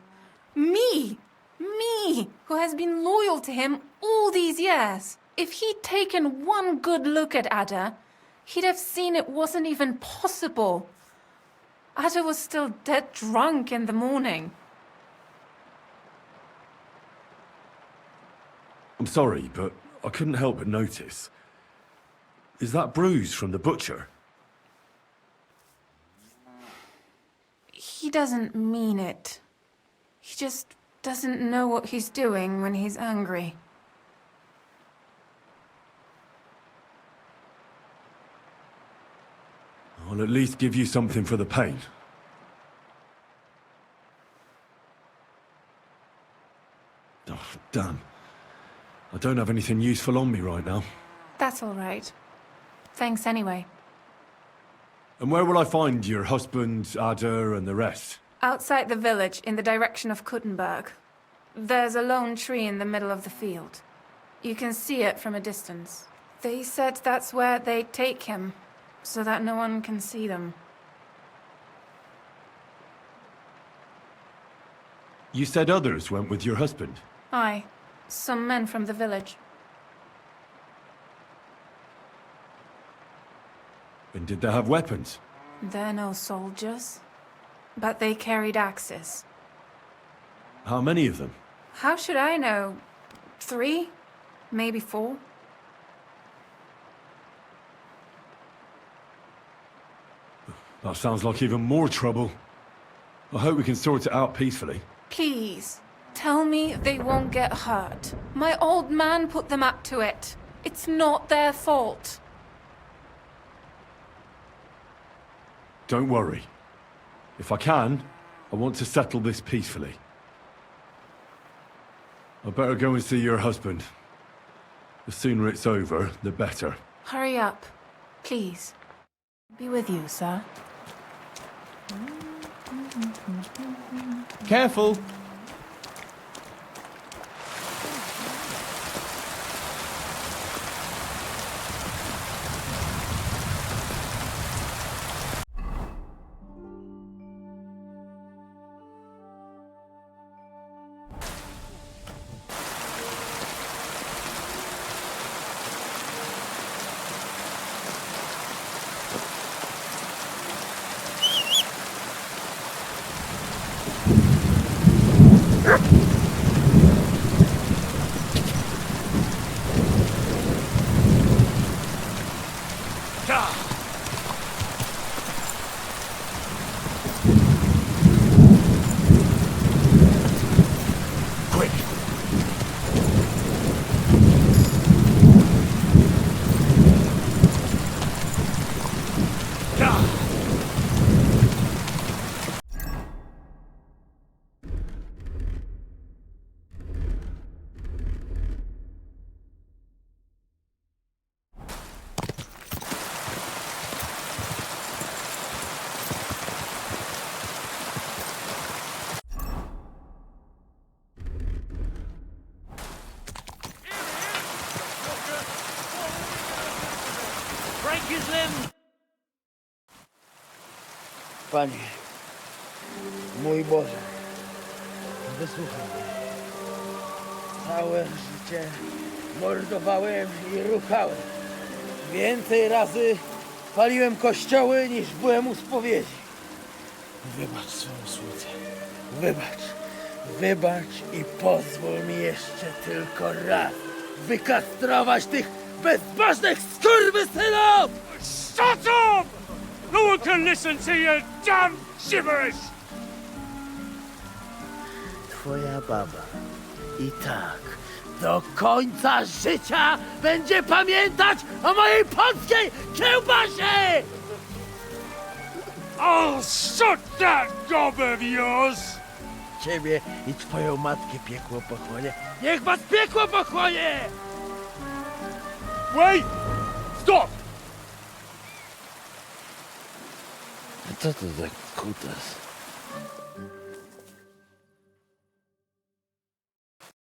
Me! Me! Who has been loyal to him all these years. If he'd taken one good look at Ada, he'd have seen it wasn't even possible. Ada was still dead drunk in the morning. I'm sorry, but I couldn't help but notice. Is that bruise from the butcher? He doesn't mean it. He just doesn't know what he's doing when he's angry. I'll at least give you something for the pain. Oh, damn. I don't have anything useful on me right now. That's all right. Thanks anyway. And where will I find your husband, Ada, and the rest? Outside the village, in the direction of Kuttenberg. There's a lone tree in the middle of the field. You can see it from a distance. They said that's where they'd take him, so that no one can see them. You said others went with your husband? Aye, some men from the village. And did they have weapons? They're no soldiers, but they carried axes. How many of them? How should I know? 3? Maybe 4? That sounds like even more trouble. I hope we can sort it out peacefully. Please, tell me they won't get hurt. My old man put them up to it. It's not their fault. Don't worry. If I can, I want to settle this peacefully. I better go and see your husband. The sooner it's over, the better. Hurry up, please. Be with you, sir. Careful! Quick! Break his limb! Panie, mój Boże, wysłuchaj mnie. Całe życie mordowałem i ruchałem. Więcej razy paliłem kościoły, niż byłem u spowiedzi. Wybacz swoją słudze. Wybacz i pozwól mi jeszcze tylko raz wykastrować tych bezbożnych skurwysynów! Shut up! No one can listen to your damn gibberish! Twoja baba i tak do końca życia będzie pamiętać o mojej polskiej kiełbasie! I'll shut that gob of yours! Ciebie i twoją matkę piekło pochłonie. Niech was piekło pochłonie! Wait! Stop! A co to za kutas?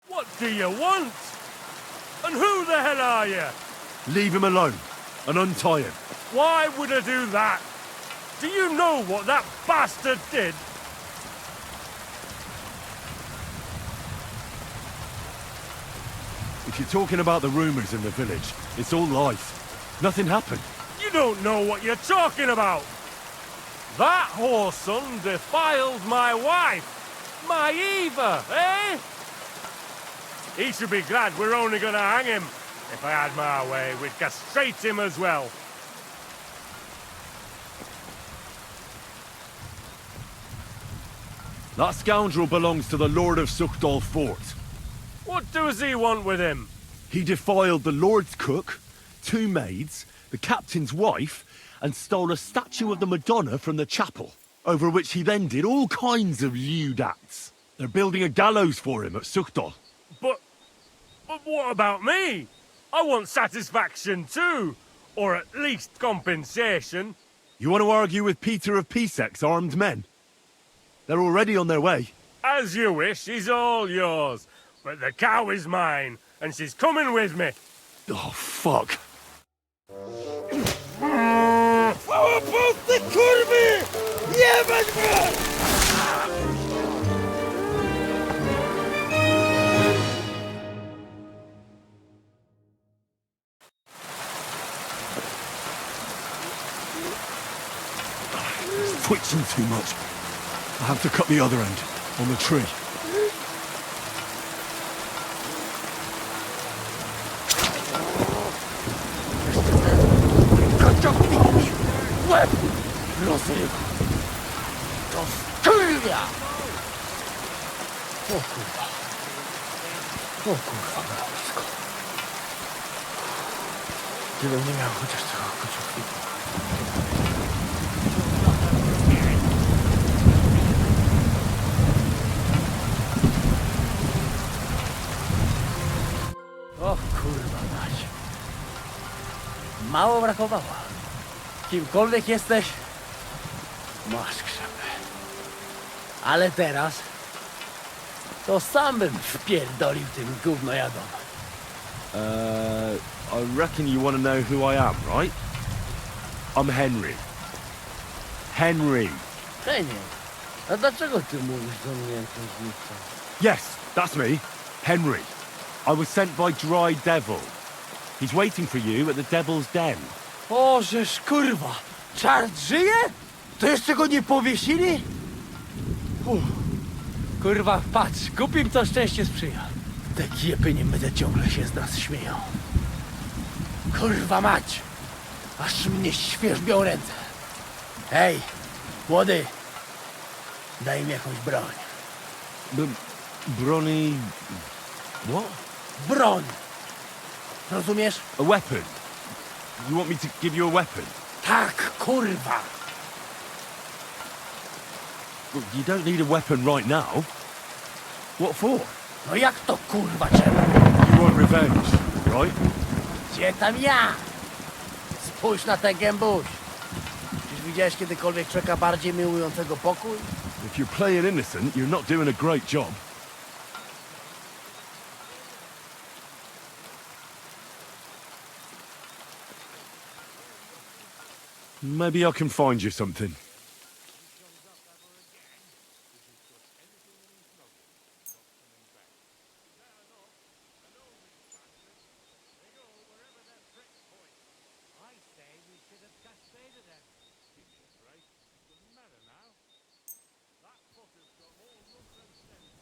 What do you want? And who the hell are you? Leave him alone and untie him. Why would I do that? Do you know what that bastard did? If you're talking about the rumors in the village, it's all lies. Nothing happened. You don't know what you're talking about. That whoreson defiled my wife. My Eva, eh? He should be glad we're only gonna hang him. If I had my way, we'd castrate him as well. That scoundrel belongs to the Lord of Suchdal Fort. What does he want with him? He defiled the Lord's cook, 2 maids, the captain's wife, and stole a statue of the Madonna from the chapel, over which he then did all kinds of lewd acts. They're building a gallows for him at Suchdal. But what about me? I want satisfaction too. Or at least compensation. You want to argue with Peter of PC's armed men? They're already on their way. As you wish, he's all yours. But the cow is mine, and she's coming with me. Oh, fuck. Chwała Polsce, kurwy! Jebać was! It's twitching too much. I have to cut the other end, on the tree. Łeb! Rozrywa! To skurwia! O kurwa! O kurwa, blisko. Gdybym nie miał chociaż tego kociochwika. O kurwa mać. Mało brakowało. Kimkolwiek jesteś, masz krzepę. Ale teraz to sam bym wpierdolił tym gównojadom. I reckon you want to know who I am, right? I'm Henry. Henry. Henie, a dlaczego ty mówisz do mnie jakąś głupcą? Yes, that's me. Henry. I was sent by Dry Devil. He's waiting for you at the Devil's Den. O, żeż kurwa! Czart żyje? To jeszcze go nie powiesili? Kurwa, patrz, głupim to szczęście sprzyja. Te kiepy nie będę ciągle się z nas śmieją. Kurwa mać! Aż mnie świerzbią ręce. Hej, młody. Daj mi jakąś broń. Bronny... What? Broń! Rozumiesz? A weapon? You want me to give you a weapon? Tak, kurwa! Well, you don't need a weapon right now. What for? No jak to kurwa czemu? You want revenge, right? Gdzie tam ja? Spójrz na ten gębuś. Czyż widziałeś kiedykolwiek człowieka bardziej miłującego pokój? If you're playing innocent, you're not doing a great job. Maybe I can find you something.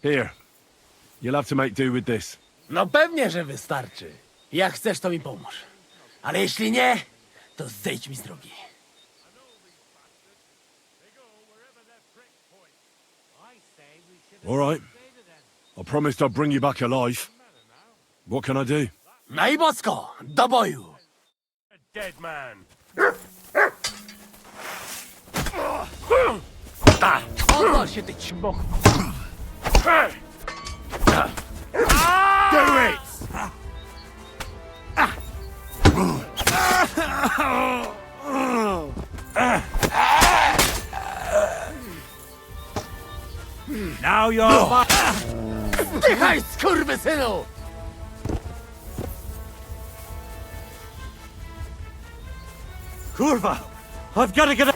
Here. You'll have to make do with this. No pewnie, że wystarczy. Jak chcesz, to mi pomóż. Ale jeśli nie, to zejdź mi z drogi. All right. I promised I'd bring you back alive. What can I do? No i bosko, do boju! Dead man. Odwal się, ty ćmoku! Do it! Now you're Dychaj, skurwysynu! Kurva! I've got to get a...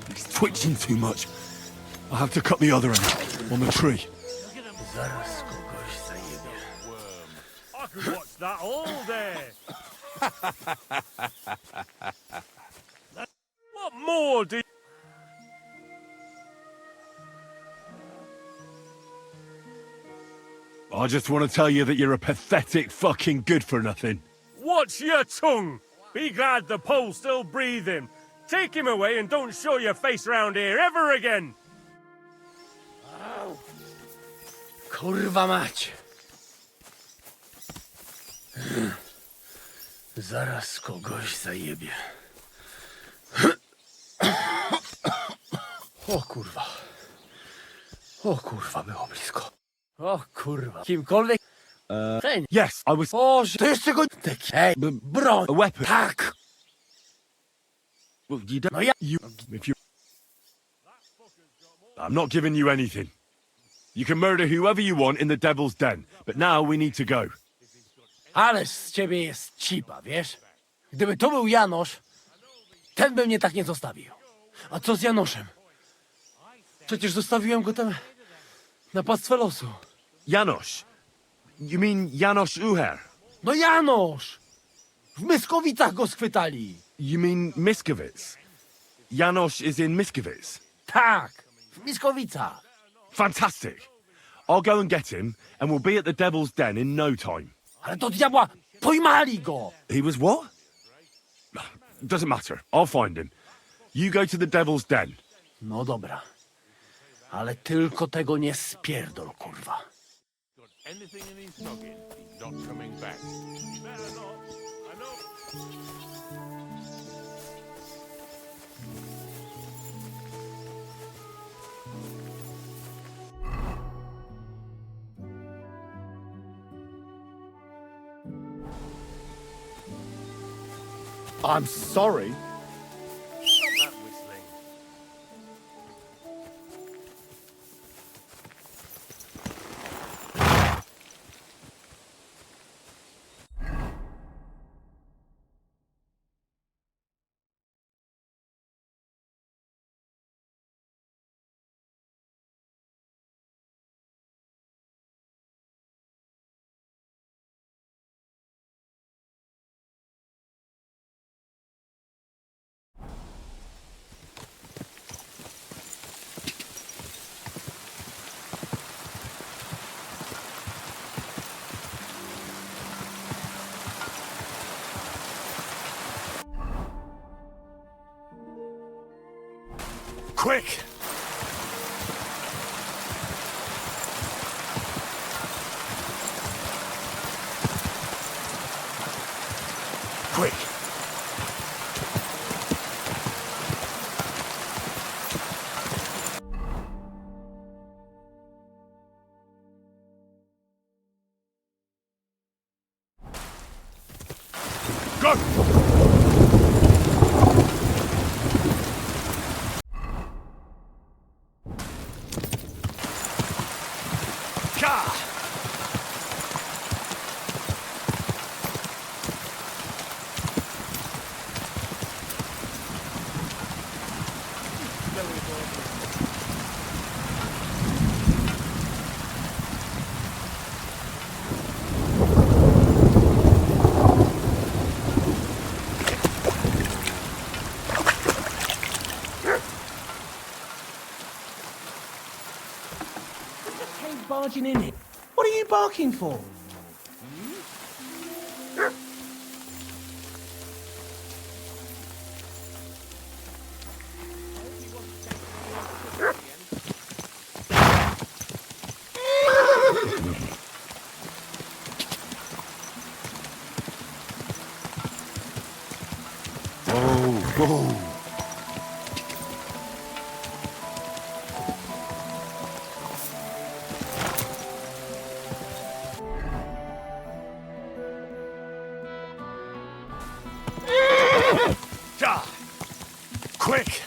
He's twitching too much. I'll have to cut the other end on the tree. Zaraz kogoś zajebie. I could watch that all day. What more do you... I just want to tell you that you're a pathetic fucking good-for-nothing. Watch your tongue! Be glad the Pole's still breathing. Take him away and don't show your face around here ever again! Kurwa mać! Zaraz kogoś zajebie. O kurwa. O kurwa, było blisko. O kurwa. Kimkolwiek... Ten. Yes, I was... Boże, to jeszcze go... Hej, broń! A weapon. Tak! Well, you don't... No ja... If you... I'm not giving you anything. You can murder whoever you want in the Devil's Den, but now we need to go. Ależ z ciebie jest cipa, wiesz? Gdyby to był Janosz, ten by mnie tak nie zostawił. A co z Janoszem? Przecież zostawiłem go tam na pastwę losu. Janosz? You mean Janosz Uher? No Janosz! W Myskowicach go schwytali. You mean Miskovic? Janosz is in Miskovic? Tak, w Myskowicach. Fantastic. I'll go and get him, and we'll be at the Devil's Den in no time. Ale do diabła, pojmali go! He was what? Doesn't matter. I'll find him. You go to the Devil's Den. No dobra. Ale tylko tego nie spierdol, kurwa. Anything in his noggin, he's not coming back. Better not. I know... I'm sorry. Stop that whistling. Quick! Quick! Go! Barging in it. What are you barking for? Quick!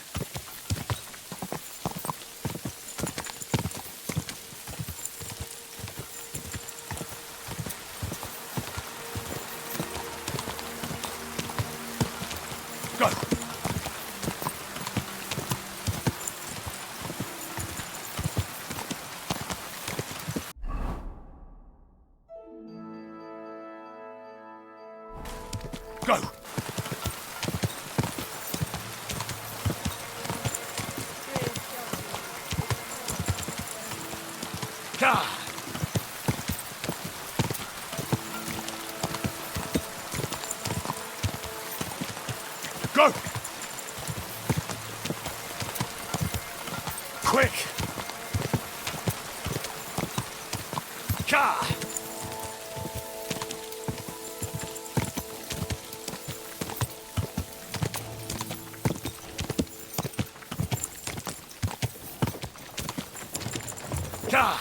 Go! Go! Go! Quick! Ka! Ka!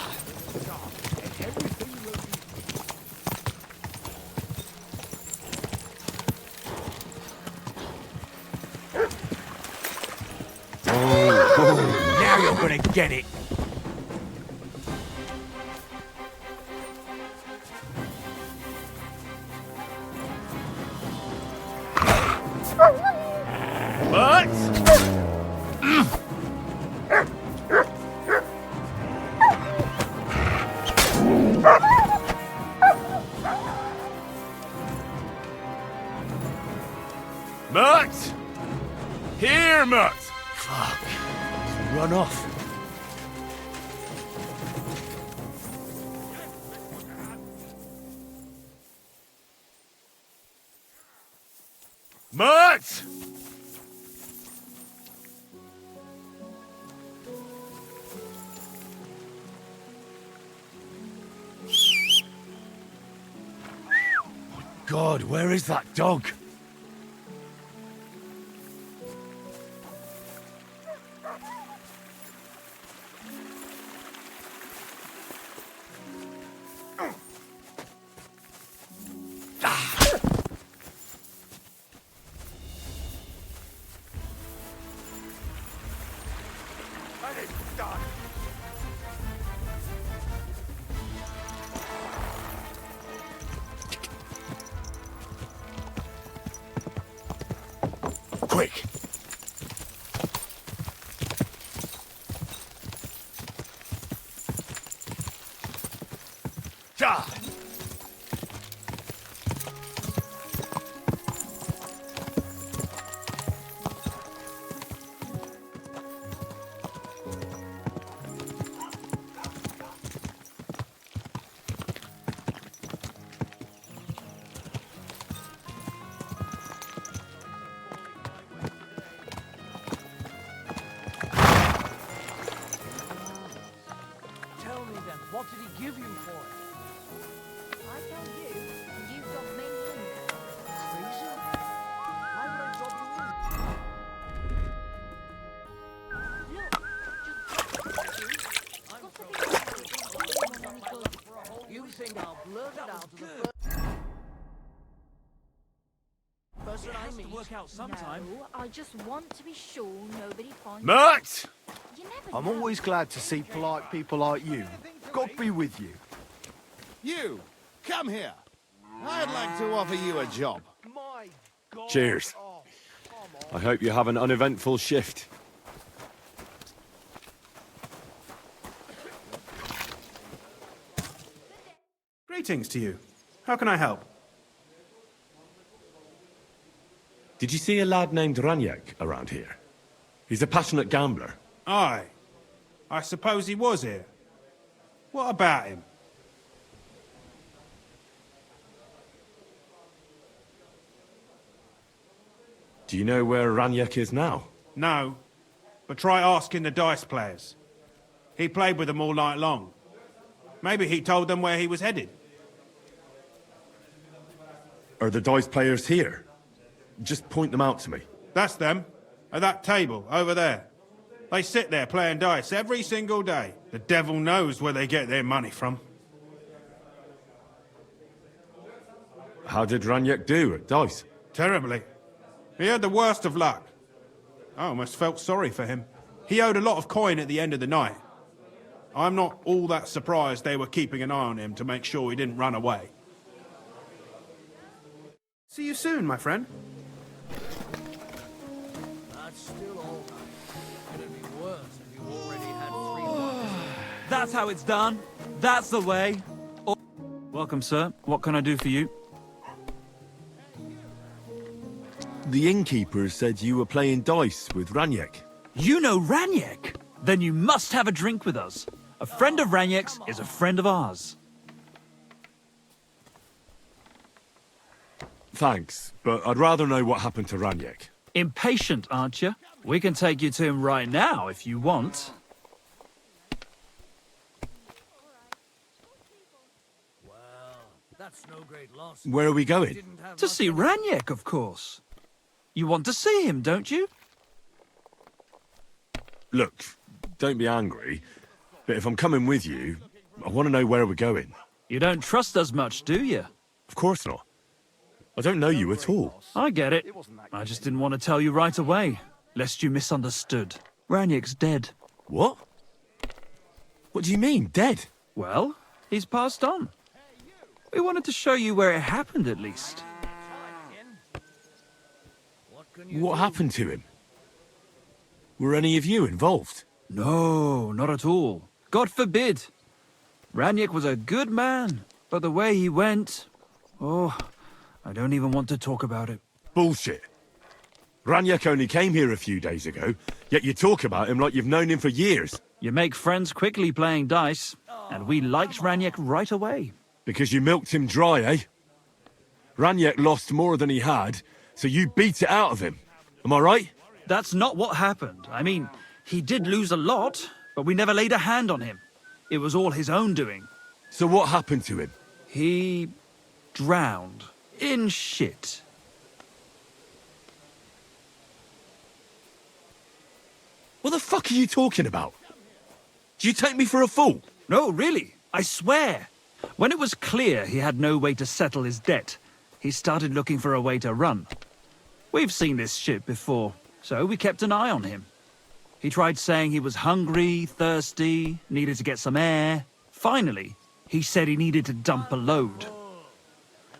Now you're gonna get it. What? Mutt! Here, Mutt! Fuck. Run off. Mutt! God, where is that dog? Quick! Ja! What did he give you for it? I tell you, and you don't make me. Crazy? Why would I drop you in? Look, You think I'll blurt it out to the first person I meet? Work out sometime. no, I just want to be sure nobody finds Mert! You never I'm know. always glad to see polite people like you. God be with you. You, come here. I'd like to offer you a job. My God. Cheers. I hope you have an uneventful shift. Greetings to you. How can I help? Did you see a lad named Raniak around here? He's a passionate gambler. Aye. I suppose he was here. What about him? Do you know where Raniak is now? No. But try asking the dice players. He played with them all night long. Maybe he told them where he was headed. Are the dice players here? Just point them out to me. That's them. At that table, over there. They sit there playing dice every single day. The devil knows where they get their money from. How did Raniak do at dice? Terribly. He had the worst of luck. I almost felt sorry for him. He owed a lot of coin at the end of the night. I'm not all that surprised they were keeping an eye on him to make sure he didn't run away. See you soon, my friend. That's still all right. It'd be worse if you already had 3 That's how it's done. That's the way. Welcome, sir. What can I do for you? The innkeeper said you were playing dice with Raniak. You know Raniak? Then you must have a drink with us. A friend of Raniak's is a friend of ours. Thanks, but I'd rather know what happened to Raniak. Impatient, aren't you? We can take you to him right now if you want. Well, that's no great loss. Where are we going? Didn't have To much see of- Raniak, of course. You want to see him, don't you? Look, don't be angry, but if I'm coming with you, I want to know where we're going. You don't trust us much, do you? Of course not. I don't know you at all. I get it. I just didn't want to tell you right away, lest you misunderstood. Raniak's dead. What? What do you mean, dead? Well, he's passed on. We wanted to show you where it happened, at least. What happened to him? Were any of you involved? No, not at all. God forbid. Raniak was a good man, but the way he went... Oh, I don't even want to talk about it. Bullshit. Raniak only came here a few days ago, yet you talk about him like you've known him for years. You make friends quickly playing dice, and we liked Raniak right away. Because you milked him dry, eh? Raniak lost more than he had, so you beat it out of him. Am I right? That's not what happened. I mean, he did lose a lot, but we never laid a hand on him. It was all his own doing. So what happened to him? He drowned in shit. What the fuck are you talking about? Do you take me for a fool? No, really, I swear. When it was clear he had no way to settle his debt, he started looking for a way to run. We've seen this shit before, so we kept an eye on him. He tried saying he was hungry, thirsty, needed to get some air. Finally, he said he needed to dump a load.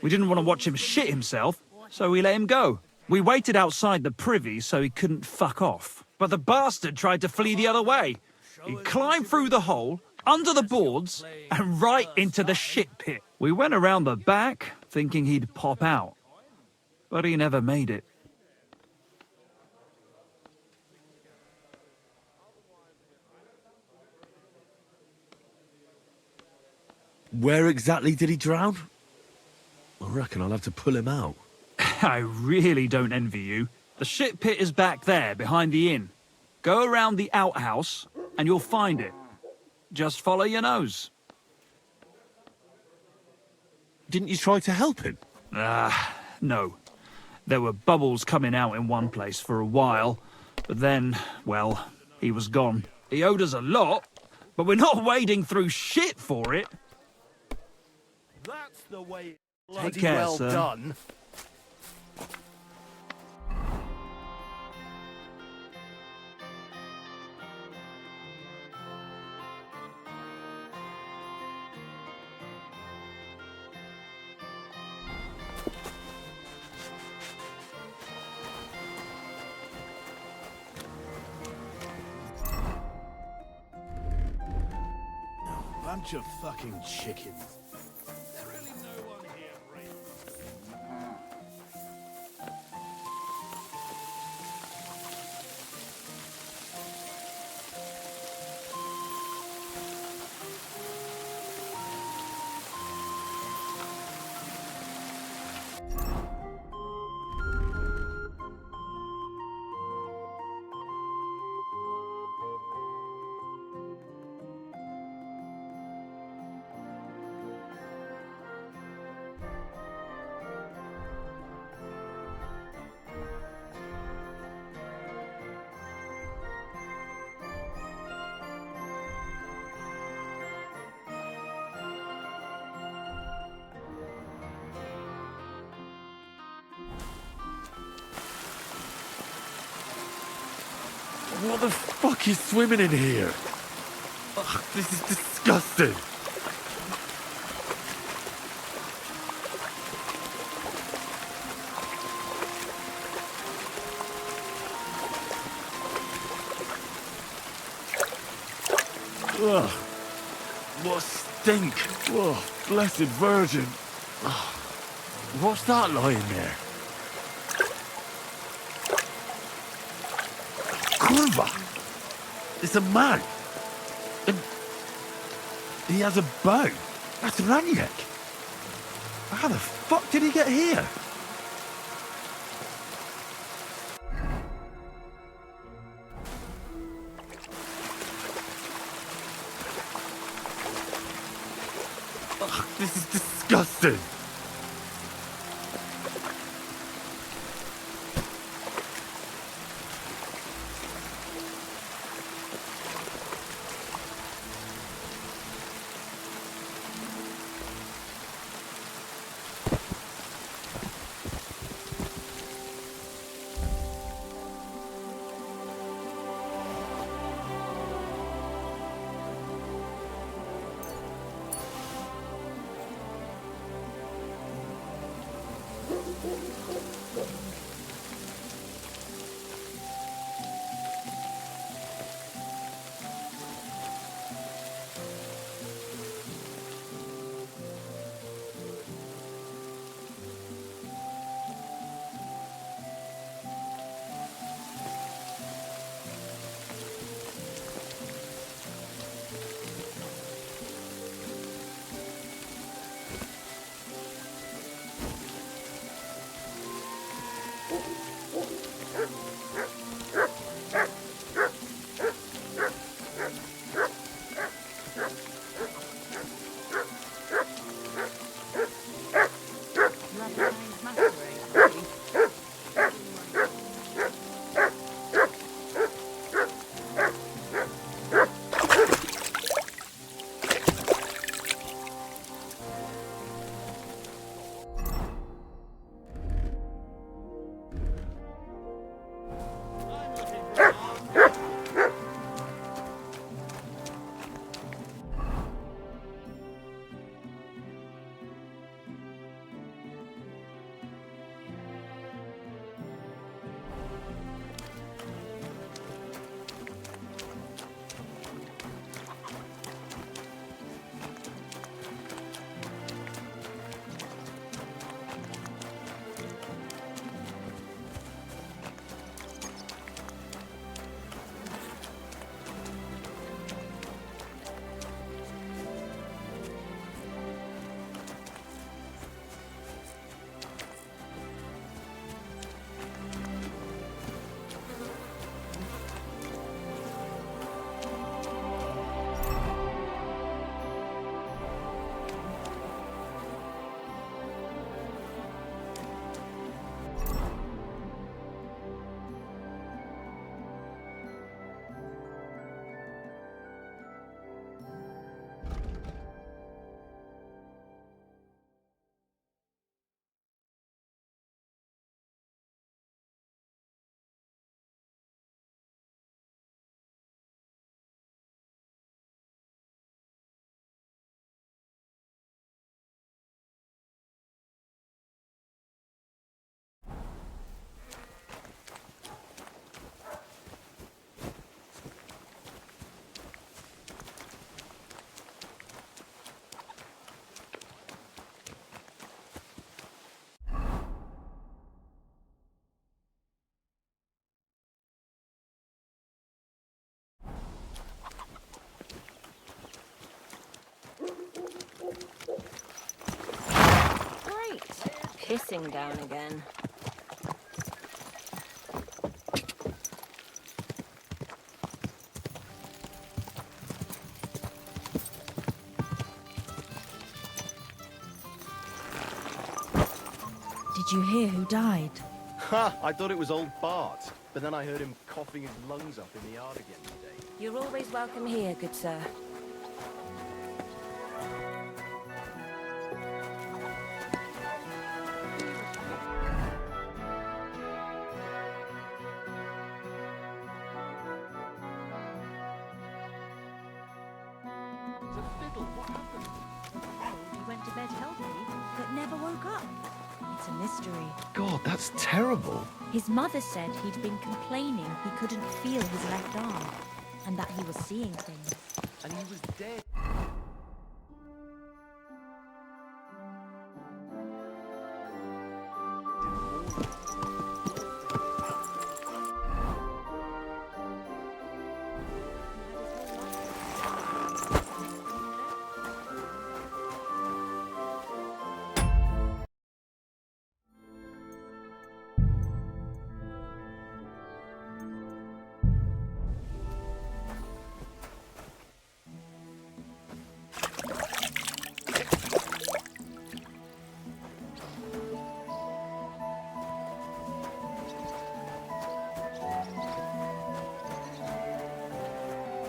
We didn't want to watch him shit himself, so we let him go. We waited outside the privy so he couldn't fuck off. But the bastard tried to flee the other way. He climbed through the hole, under the boards, and right into the shit pit. We went around the back, thinking he'd pop out. But he never made it. Where exactly did he drown? I reckon I'll have to pull him out. I really don't envy you. The shit pit is back there, behind the inn. Go around the outhouse, and you'll find it. Just follow your nose. Didn't you try to help him? No. There were bubbles coming out in one place for a while, but then, well, he was gone. He owed us a lot, but we're not wading through shit for it. That's the way. Bloody care, well sir. done. Bunch of fucking chickens. There really no one here, Ray? What the fuck is swimming in here? Ugh, this is disgusting. Ugh, what a stink. Oh, blessed Virgin. Ugh, what's that lying there? Kurva! It's a man! And he has a bow. That's Raniek. How the fuck did he get here? Ugh, this is disgusting. pissing down again. Did you hear who died? Ha! I thought it was old Bart, but then I heard him coughing his lungs up in the yard again today. You're always welcome here, good sir. He went to bed healthy, but never woke up. It's a mystery. God, that's terrible. His mother said he'd been complaining he couldn't feel his left arm, and that he was seeing things. And he was dead.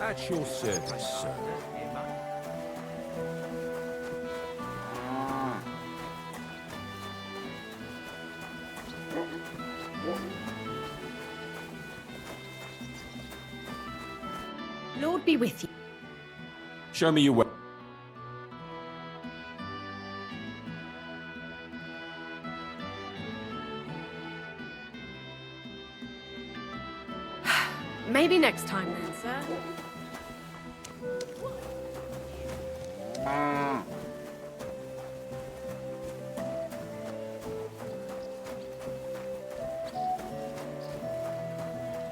At your service, sir. Lord be with you. Show me your way. Maybe next time then, sir.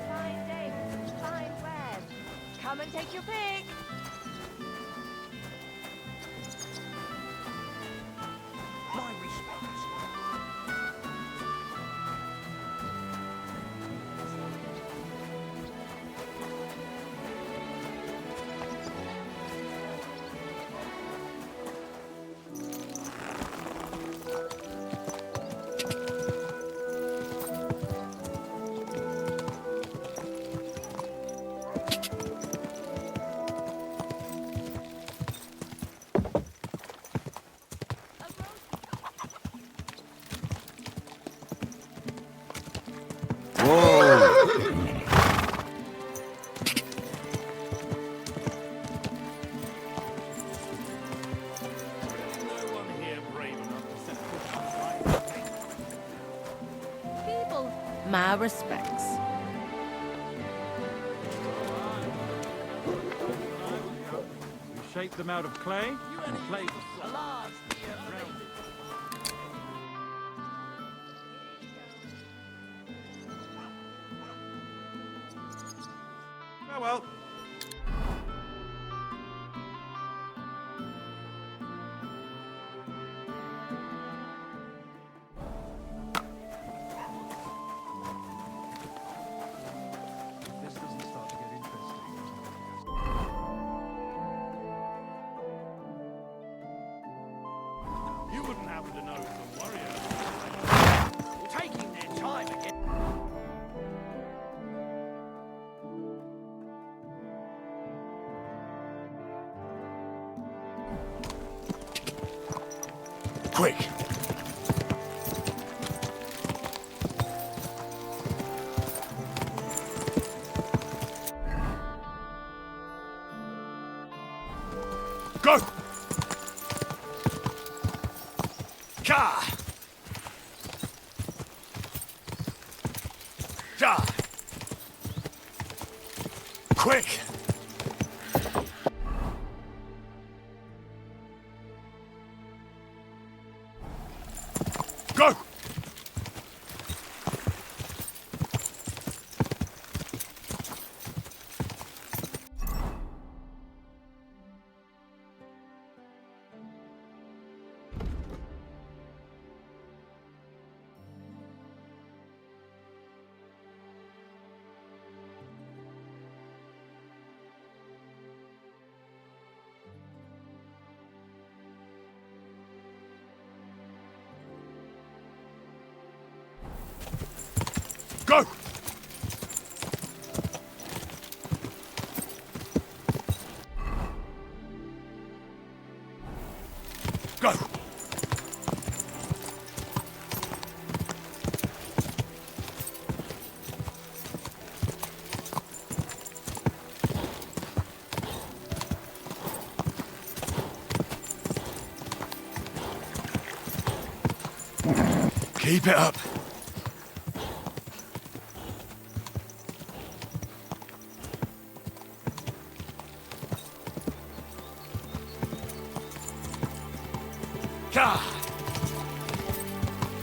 Fine day, fine wares. Come and take your pick. My respects. My respects. We shape them out of clay and play. Oh well. This doesn't start to get interesting. You wouldn't happen to know the warrior. Taking their time again. Quick! Go! Ka! Ja! Quick! Go! Go! Go! Keep it up.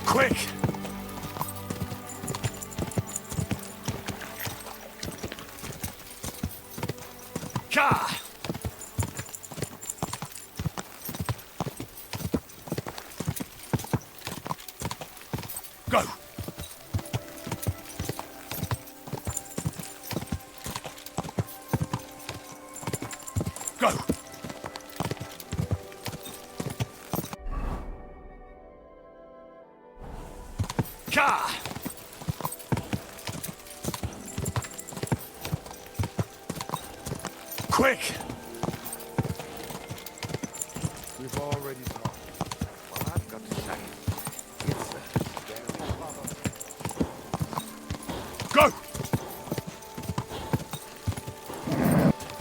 Quick! Ka! Go! Go! Ka! Quick! We've already talked. Well, I've got to say, it's a scary Go!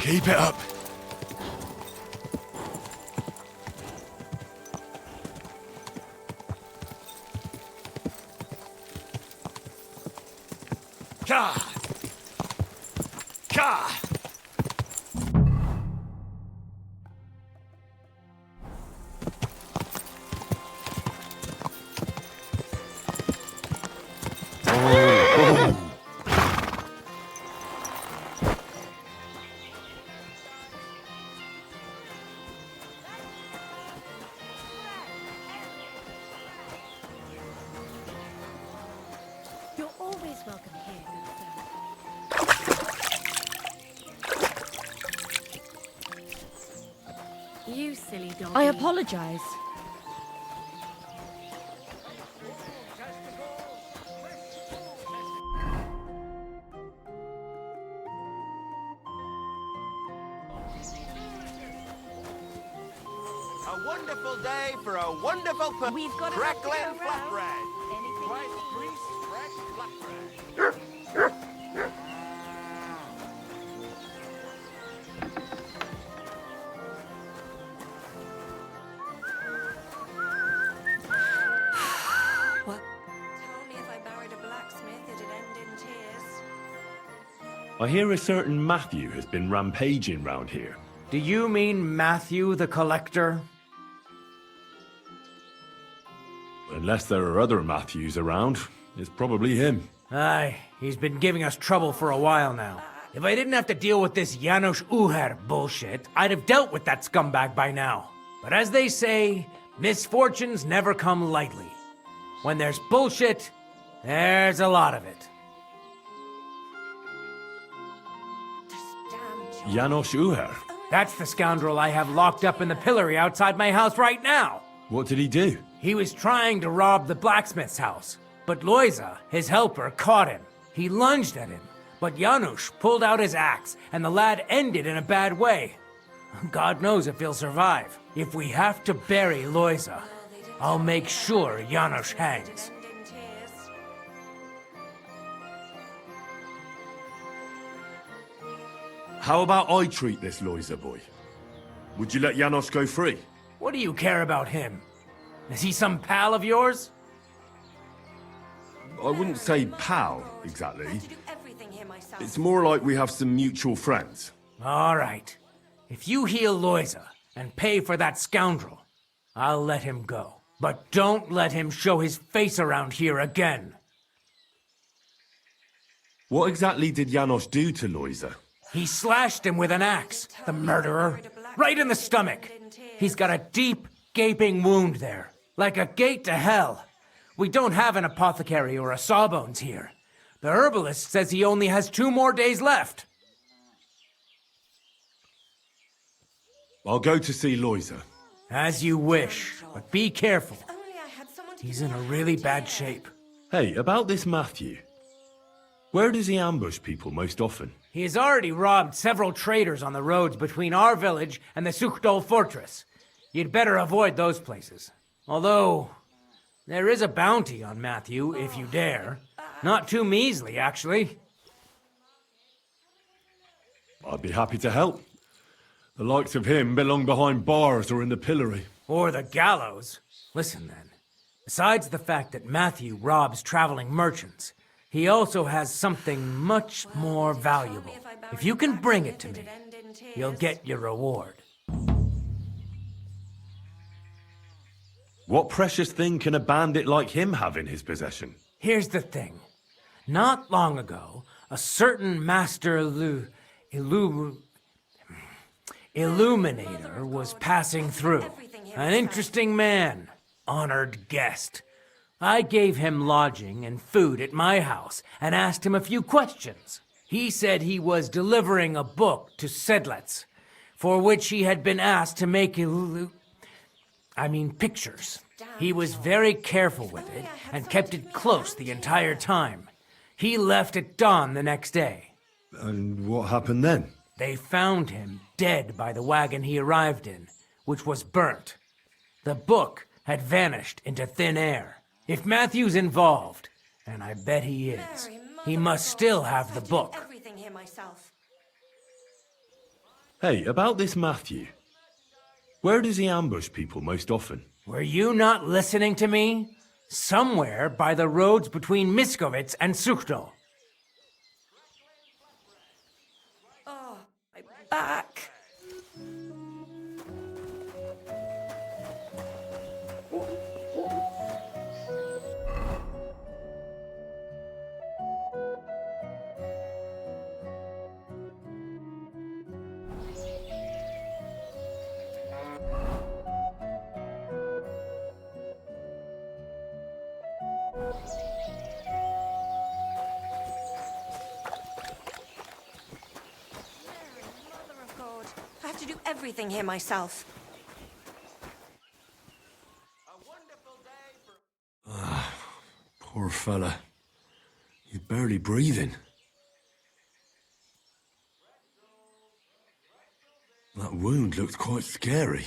Keep it up. Ka! Ka! You're always welcome here, good sir. You silly dog. I apologize. A wonderful day for a wonderful We've got crackling enough to go round. flatbread. Anything Twice greased, fresh flatbread. What? Told me if I married a blacksmith, it'd end in tears. I hear a certain Matthew has been rampaging round here. Do you mean Matthew the Collector? Unless there are other Matthews around, it's probably him. Aye, he's been giving us trouble for a while now. If I didn't have to deal with this Janos Uher bullshit, I'd have dealt with that scumbag by now. But as they say, misfortunes never come lightly. When there's bullshit, there's a lot of it. Janos Uher? That's the scoundrel I have locked up in the pillory outside my house right now. What did he do? He was trying to rob the blacksmith's house, but Loiza, his helper, caught him. He lunged at him, but Janusz pulled out his axe, and the lad ended in a bad way. God knows if he'll survive. If we have to bury Loiza, I'll make sure Janusz hangs. How about I treat this Loiza boy? Would you let Janos go free? What do you care about him? Is he some pal of yours? I wouldn't say pal, exactly. It's more like we have some mutual friends. All right. If you heal Loiza and pay for that scoundrel, I'll let him go. But don't let him show his face around here again. What exactly did Janos do to Loiza? He slashed him with an axe, the murderer, right in the stomach. He's got a deep, gaping wound there, like a gate to hell. We don't have an apothecary or a sawbones here. The herbalist says he only has 2 more days left. I'll go to see Loiza. As you wish, but be careful. He's in a really bad shape. Hey, about this Matthew. Where does he ambush people most often? He has already robbed several traders on the roads between our village and the Sukhdol fortress. You'd better avoid those places. Although, there is a bounty on Matthew, if you dare. Not too measly, actually. I'd be happy to help. The likes of him belong behind bars or in the pillory. Or the gallows. Listen then. Besides the fact that Matthew robs traveling merchants, he also has something much more valuable. If you can bring it to me, you'll get your reward. What precious thing can a bandit like him have in his possession? Here's the thing. Not long ago, a certain master illuminator was passing through. An interesting man, honored guest. I gave him lodging and food at my house and asked him a few questions. He said he was delivering a book to Sedlets, for which he had been asked to make pictures. He was very careful with it and kept it close the entire time. He left at dawn the next day. And what happened then? They found him dead by the wagon he arrived in, which was burnt. The book had vanished into thin air. If Matthew's involved, and I bet he is, he must still have the book. Hey, about this Matthew. Where does he ambush people most often? Were you not listening to me? Somewhere by the roads between Miskovitz and Sukhdol. Oh, my back. I have to do everything here myself. Poor fella. He's barely breathing. That wound looked quite scary.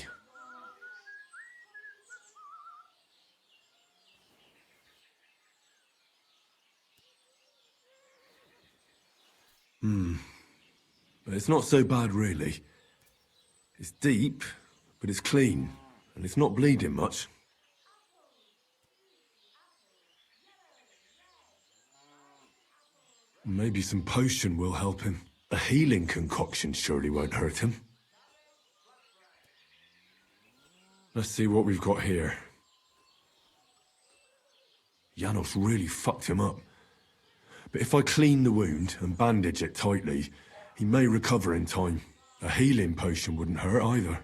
But it's not so bad, really. It's deep, but it's clean, and it's not bleeding much. Maybe some potion will help him. A healing concoction surely won't hurt him. Let's see what we've got here. Janos really fucked him up. But if I clean the wound and bandage it tightly, he may recover in time. A healing potion wouldn't hurt either.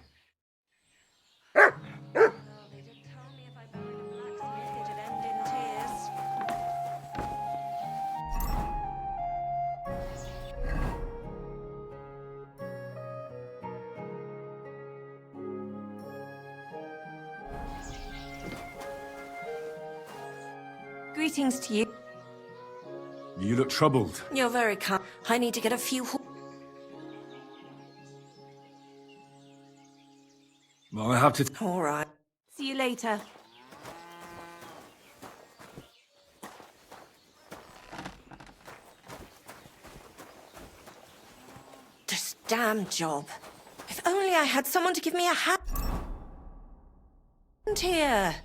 Greetings to you. You look troubled. You're very kind. I need to get a few... I have to... All right. See you later. This damn job. If only I had someone to give me a hand here.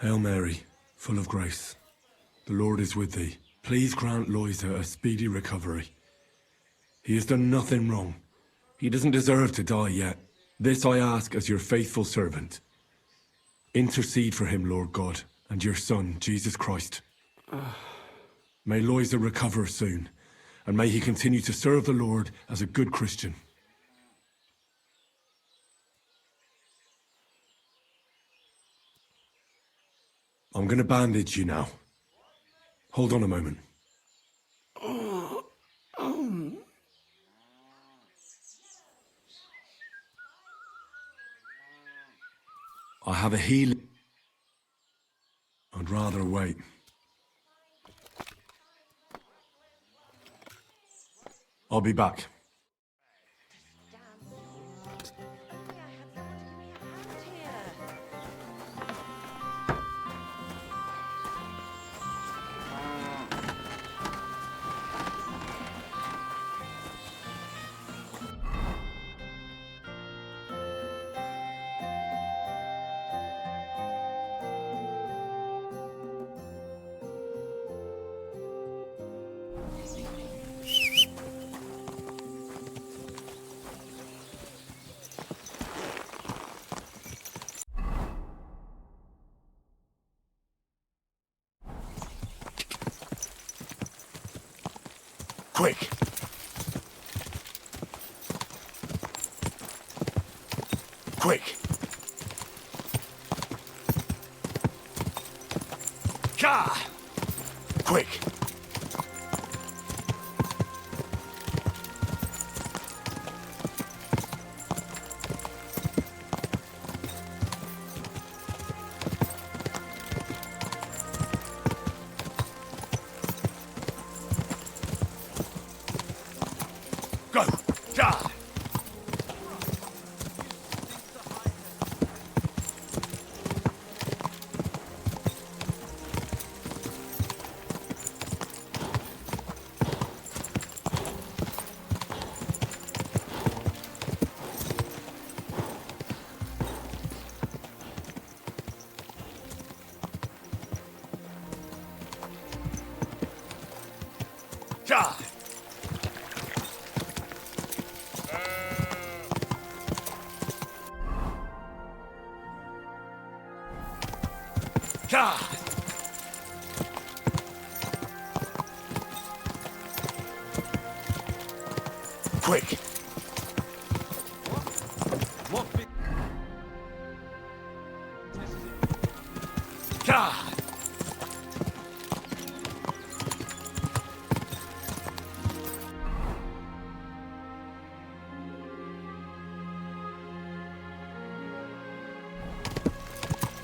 Hail Mary, full of grace. The Lord is with thee. Please grant Loisa a speedy recovery. He has done nothing wrong. He doesn't deserve to die yet. This I ask as your faithful servant. Intercede for him, Lord God, and your Son, Jesus Christ. May Loisa recover soon, and may he continue to serve the Lord as a good Christian. I'm gonna bandage you now. Hold on a moment. have a heal. I'd rather wait. I'll be back. Quick! Quick! Ka! Quick! Go! Ka! Ka! Ka! Quick! Ka!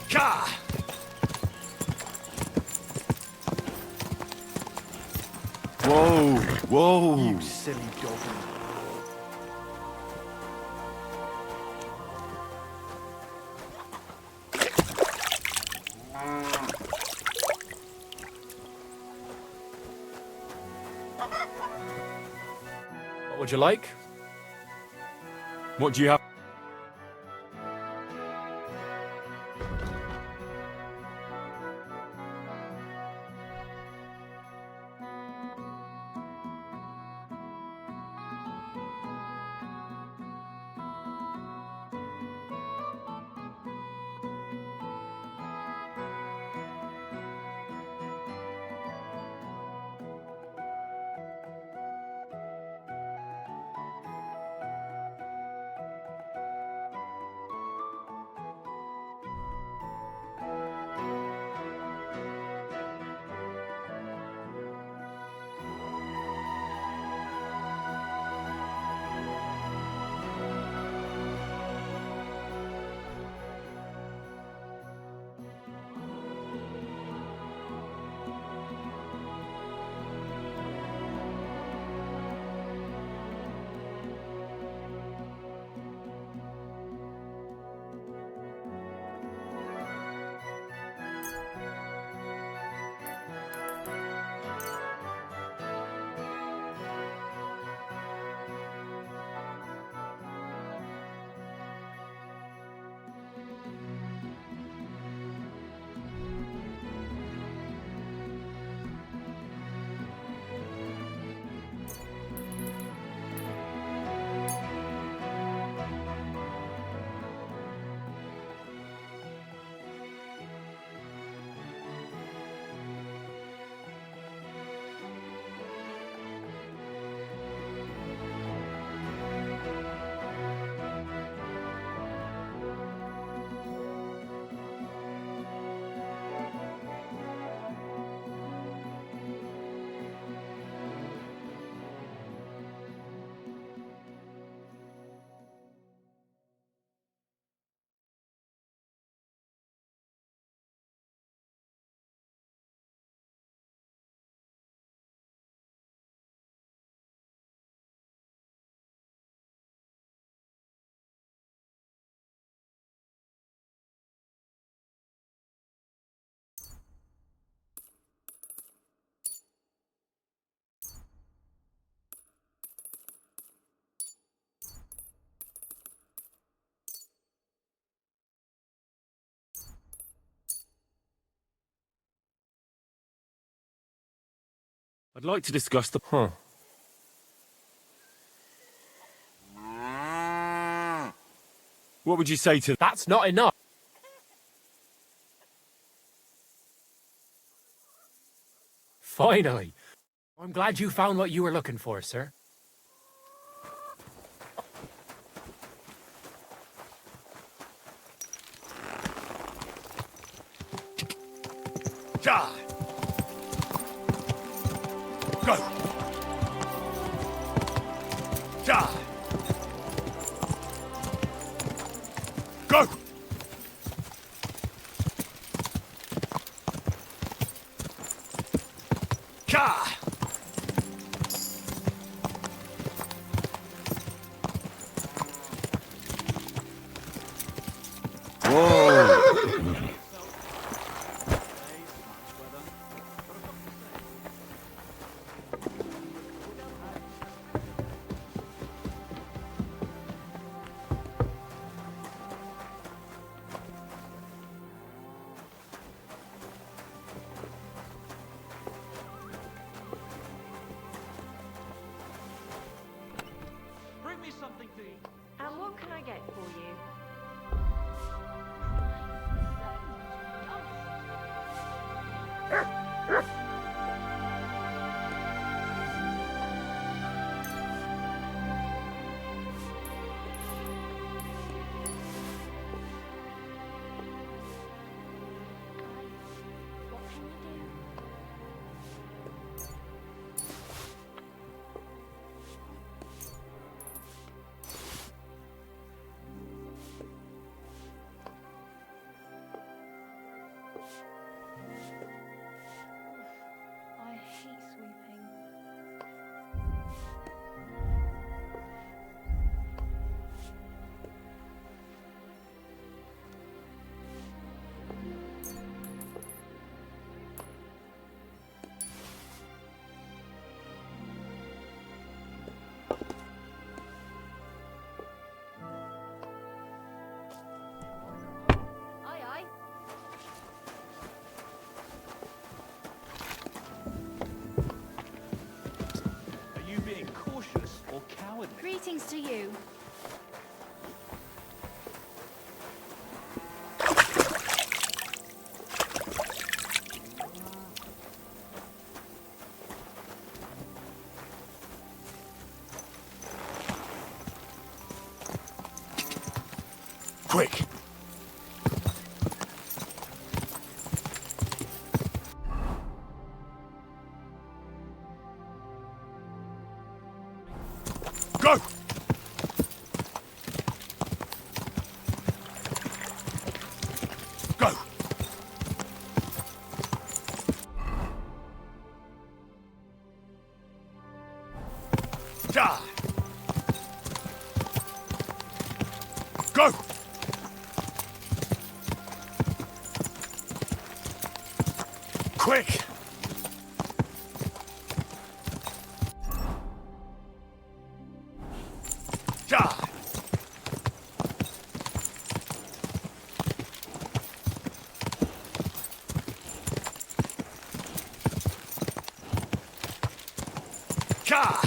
Ka! Whoa, whoa. You silly dog. What would you like? What do you have? I'd like to discuss the... What would you say to... That's not enough. Finally. I'm glad you found what you were looking for, sir. Ja! Go! Ja! Go! Ja! Bring me something to eat. And what can I get for you? I hate sweeping. Aye, aye. Are you being cautious or cowardly? Greetings to you. Quick! Go! Go! Ja! Go! Quick! Ja! Ja!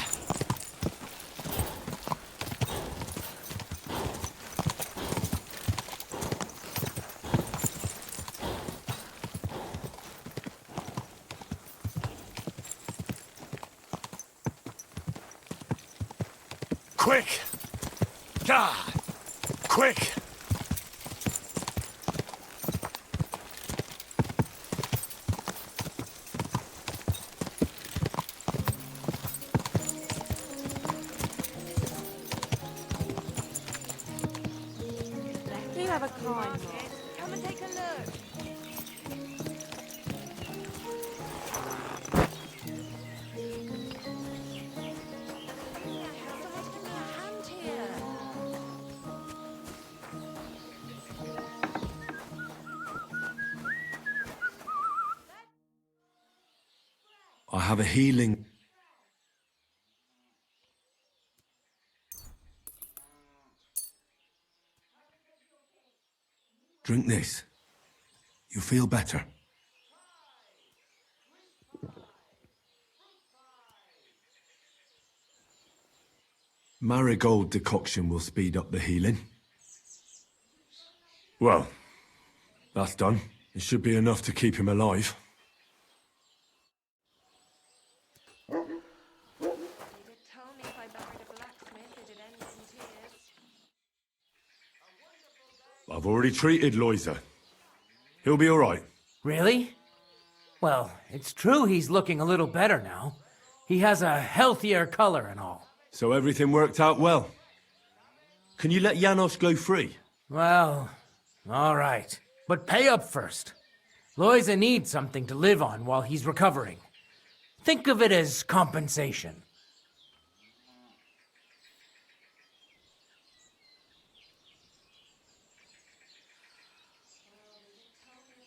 Quick! Ja! Quick! Do have a kind market. Come and take a look. Someone's giving me a hand here. I have a healing... Drink this. You feel better. Marigold decoction will speed up the healing. Well, that's done. It should be enough to keep him alive. I've already treated Loiser. He'll be all right. Really? Well, it's true he's looking a little better now. He has a healthier color and all. So everything worked out well. Can you let Janos go free? Well, all right. But pay up first. Loiza needs something to live on while he's recovering. Think of it as compensation.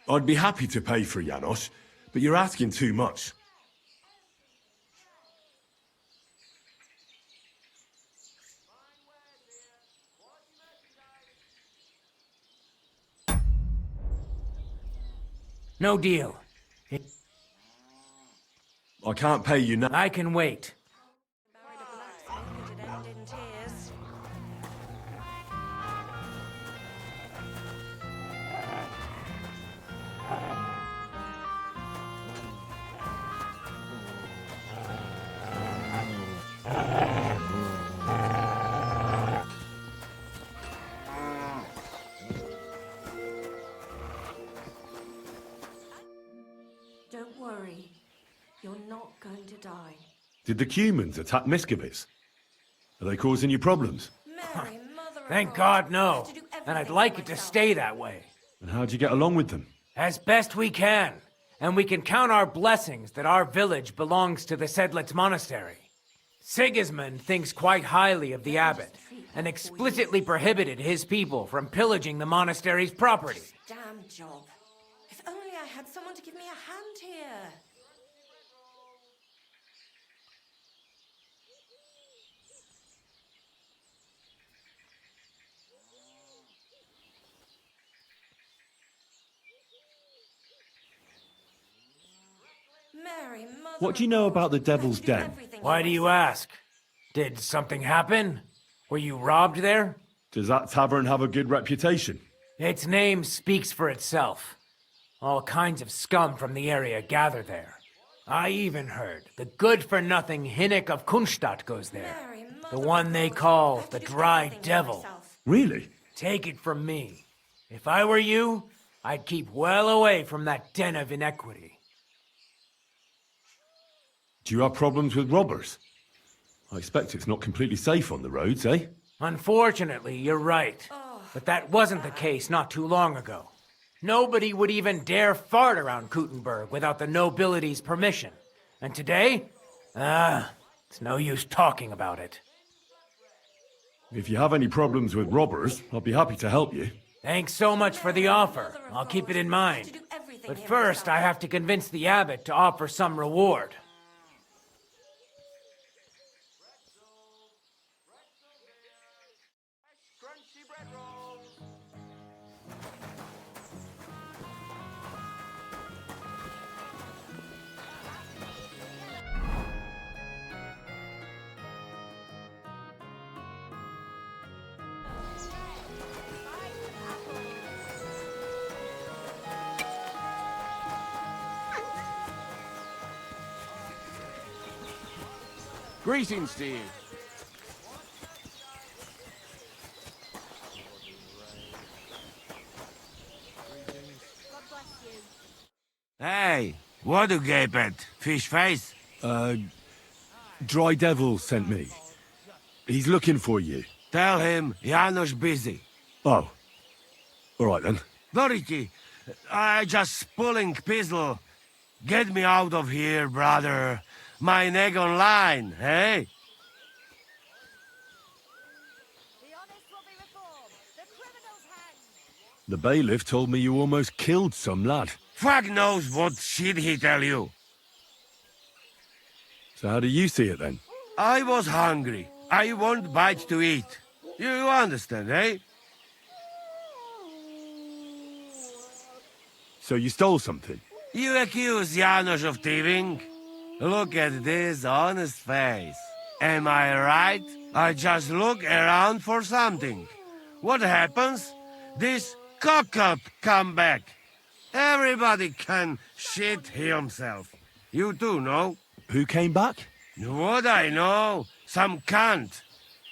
I'd be happy to pay for Janos, but you're asking too much. No deal. I can't pay you now. I can wait. Don't worry. You're not going to die. Did the humans attack Miskovitz? Are they causing you problems? Thank God, no. And I'd like it to stay that way. And how'd you get along with them? As best we can. And we can count our blessings that our village belongs to the Sedlitz Monastery. Sigismund thinks quite highly of the abbot, and explicitly prohibited his people from pillaging the monastery's property. Damn job. If only I had someone to give me a hand here. Mary, Mother What do you know about the Devil's Den? Why do you ask? Did something happen? Were you robbed there? Does that tavern have a good reputation? Its name speaks for itself. All kinds of scum from the area gather there. I even heard the good-for-nothing Hinnick of Kunstadt goes there. The one they call the Dry Devil. Really? Take it from me. If I were you, I'd keep well away from that den of inequity. Do you have problems with robbers? I expect it's not completely safe on the roads, eh? Unfortunately, you're right. But that wasn't the case not too long ago. Nobody would even dare fart around Kuttenberg without the nobility's permission. And today? It's no use talking about it. If you have any problems with robbers, I'll be happy to help you. Thanks so much for the offer. I'll keep it in mind. But first, I have to convince the abbot to offer some reward. Greetings to you. Hey, what do you gape at? Fish face? Dry Devil sent me. He's looking for you. Tell him Janos busy. Oh. All right then. Dorothy, I just pulling pistol. Get me out of here, brother. My neck on line, hey? The bailiff told me you almost killed some lad. Fuck knows what shit he tell you. So how do you see it then? I was hungry. I want bite to eat. You understand, eh? So you stole something? You accuse Janos of thieving? Look at this honest face. Am I right? I just look around for something. What happens? This cock-up come back. Everybody can shit himself. You too, no? Who came back? What I know? Some cunt.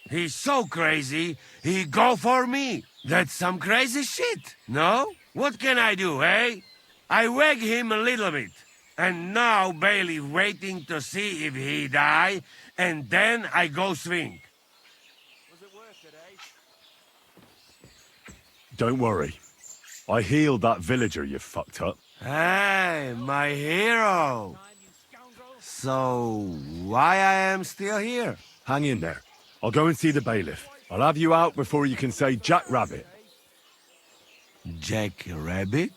He's so crazy, he go for me. That's some crazy shit, no? What can I do, eh? I wag him a little bit. And now Bailey waiting to see if he die, and then I go swing. Don't worry. I healed that villager you fucked up. Hey, my hero. So, why I am still here? Hang in there. I'll go and see the bailiff. I'll have you out before you can say Jack Rabbit. Jack Rabbit?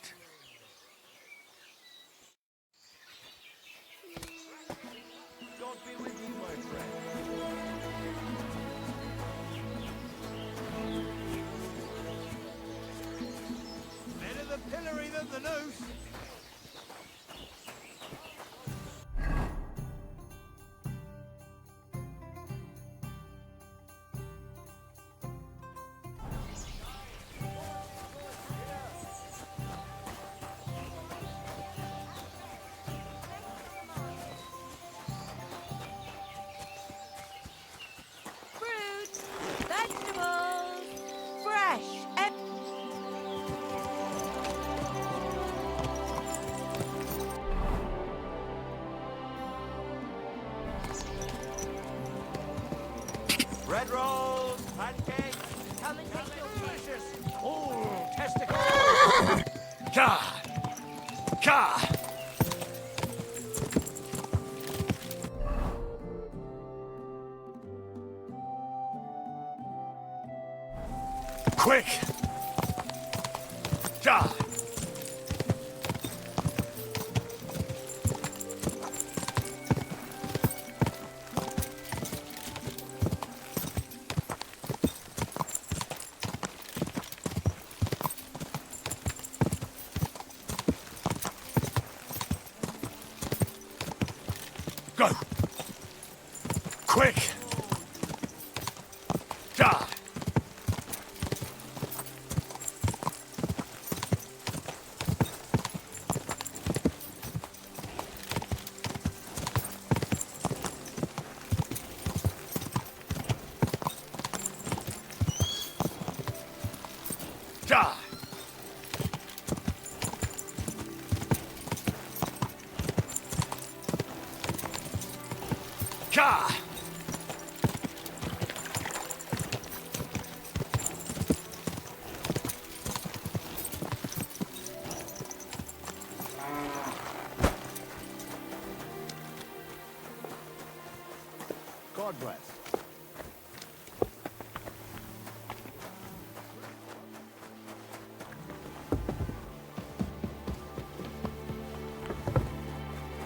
Better the pillory than the noose. Fruit, vegetables, fresh, Bread rolls, pancakes. come and take your Delicious. Oh, testicles. Ka! Ka! Quick! Ka! Go! Quick! Ka! Ka! Ka! God bless.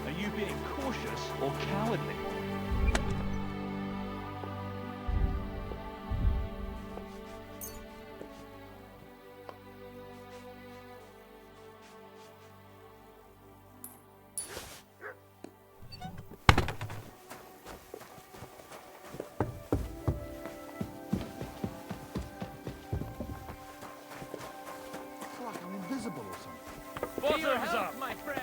Are you being cautious or cowardly? It's like I'm invisible or something. Bottoms up. my friends.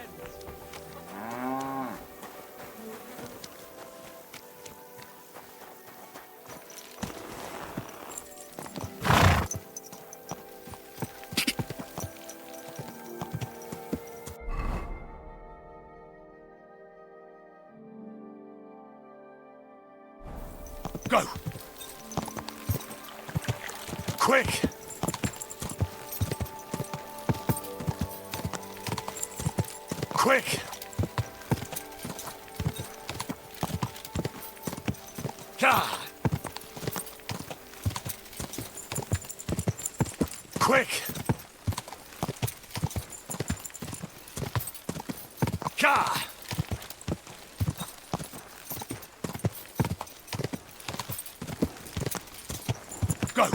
Go! Quick! Quick! Ka! Quick! Ka! Go!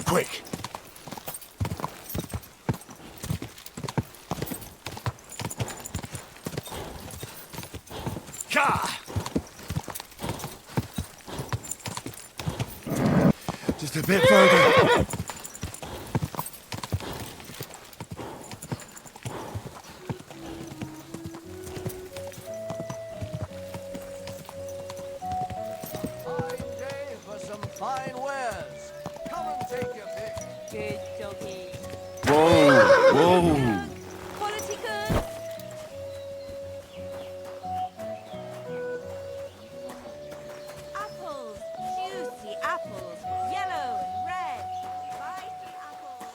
Quick! Just a bit further. Fine wares. Come and take your pick. Good doggy. Whoa, whoa. Quality goods. Apples. Juicy apples. Yellow and red. Spicy apples.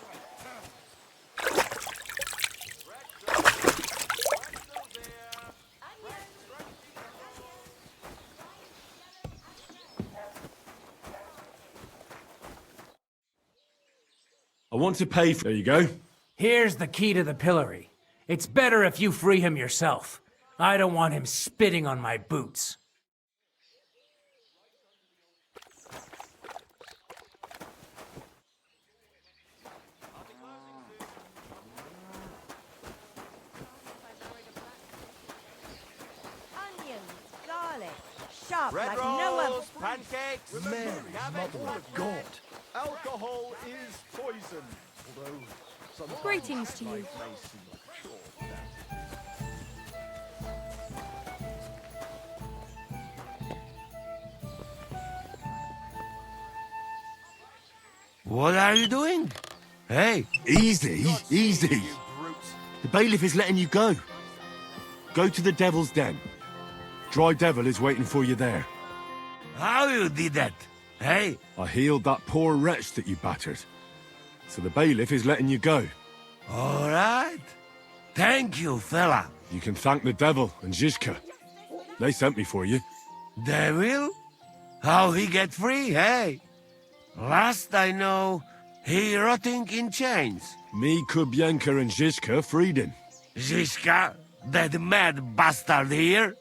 I want to pay for... There you go. Here's the key to the pillory. It's better if you free him yourself. I don't want him spitting on my boots. Onions. Garlic. Sharp Bread like rolls, no other. pancakes. Mary, mother of God. Alcohol is poison. Although sometimes Greetings to you. life may seem short. What are you doing? Hey. Easy, easy. The bailiff is letting you go. Go to the Devil's Den. Dry Devil is waiting for you there. How you did that? Hey? I healed that poor wretch that you battered. So the bailiff is letting you go. All right. Thank you, fella. You can thank the devil and Zizka. They sent me for you. They will? How he get free, hey? Last I know, he rotting in chains. Me, Kubienka and Zizka freed him. Zizka, that mad bastard here?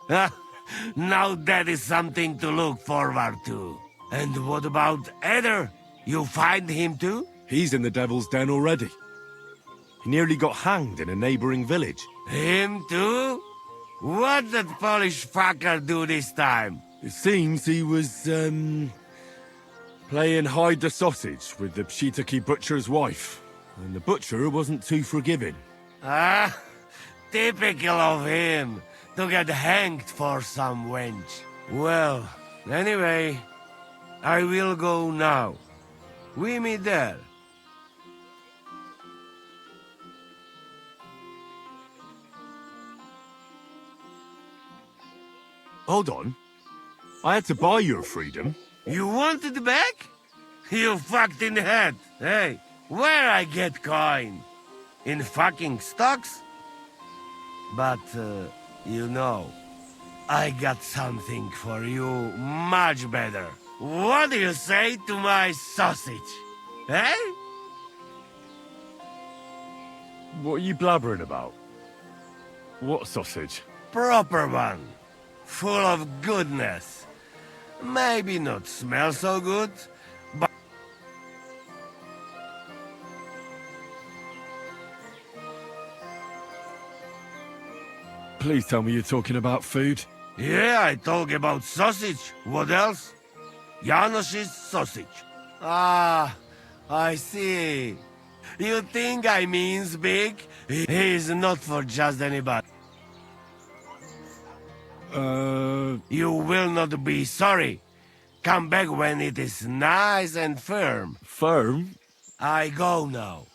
Now that is something to look forward to. And what about Eder? You find him too? He's in the Devil's Den already. He nearly got hanged in a neighboring village. Him too? What did Polish fucker do this time? It seems he was, playing hide the sausage with the Pshitaki butcher's wife. And the butcher wasn't too forgiving. Ah, typical of him, to get hanged for some wench. Well, anyway, I will go now. We meet there. Hold on. I had to buy your freedom. You wanted back? You fucked in the head. Hey, where I get coin? In fucking stocks? But, you know, I got something for you much better. What do you say to my sausage? Eh? What are you blabbering about? What sausage? Proper one. Full of goodness. Maybe not smell so good, but... Please tell me you're talking about food. Yeah, I talk about sausage. What else? Janos's sausage. Ah, I see. You think I means big? He is not for just anybody. You will not be sorry. Come back when it is nice and firm. Firm? I go now.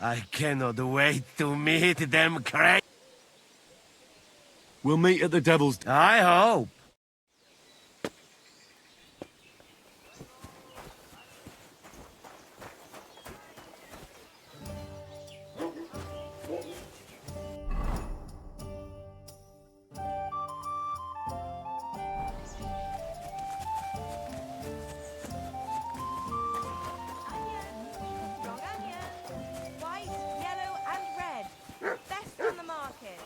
I cannot wait to meet them crazy. We'll meet at the Devil's... I hope. Strong onions. White, yellow, and red. Best on the market.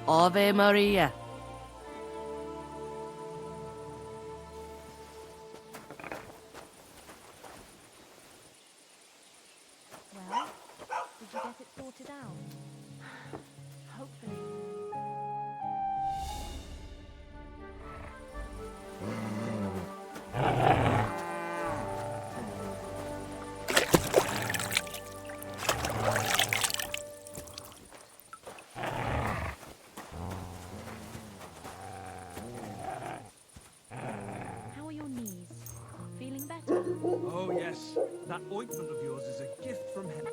Ave Maria. Well, did you get it sorted out? Hopefully. How are your knees? Feeling better? Oh, yes. That ointment of yours is a gift from heaven.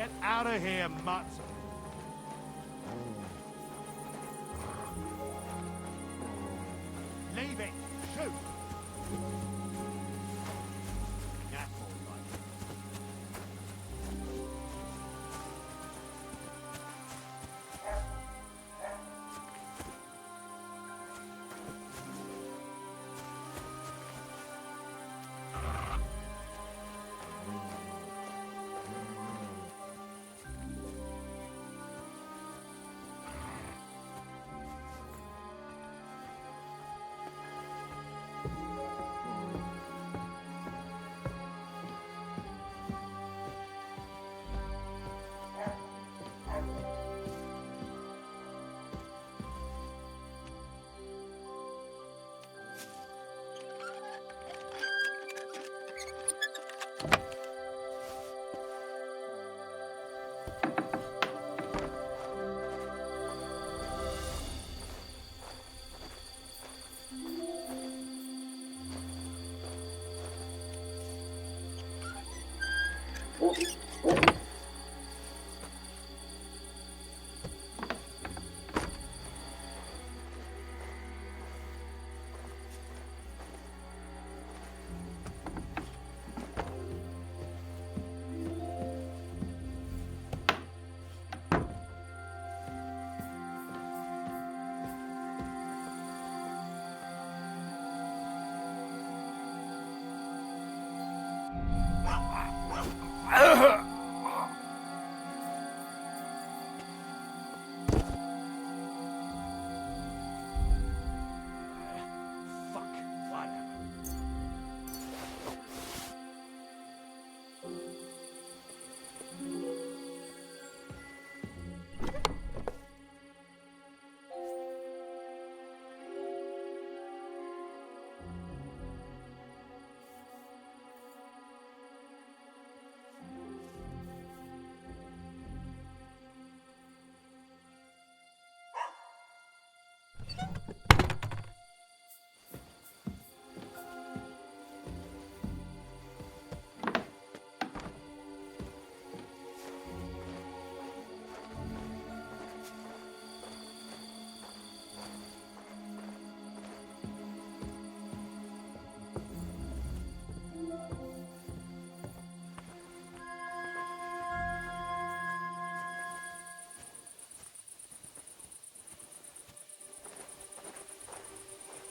Get out of here, mutt. Leave it. Shoot.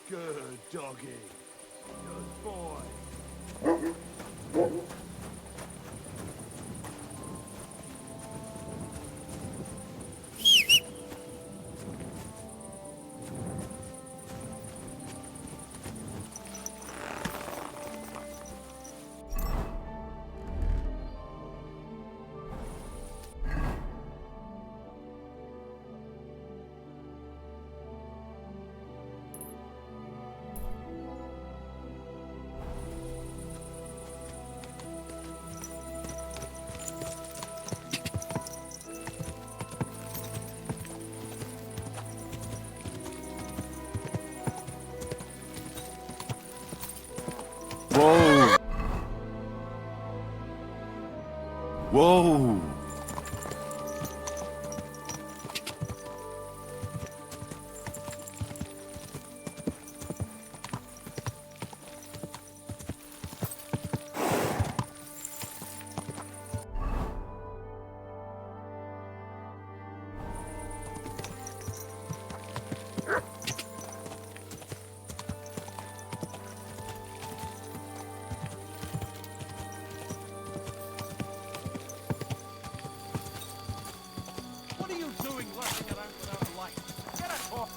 Good doggy. Good boy. Whoa! Whoa! What are you doing lurking around without a light? Get a torch.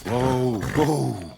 Whoa! Whoa!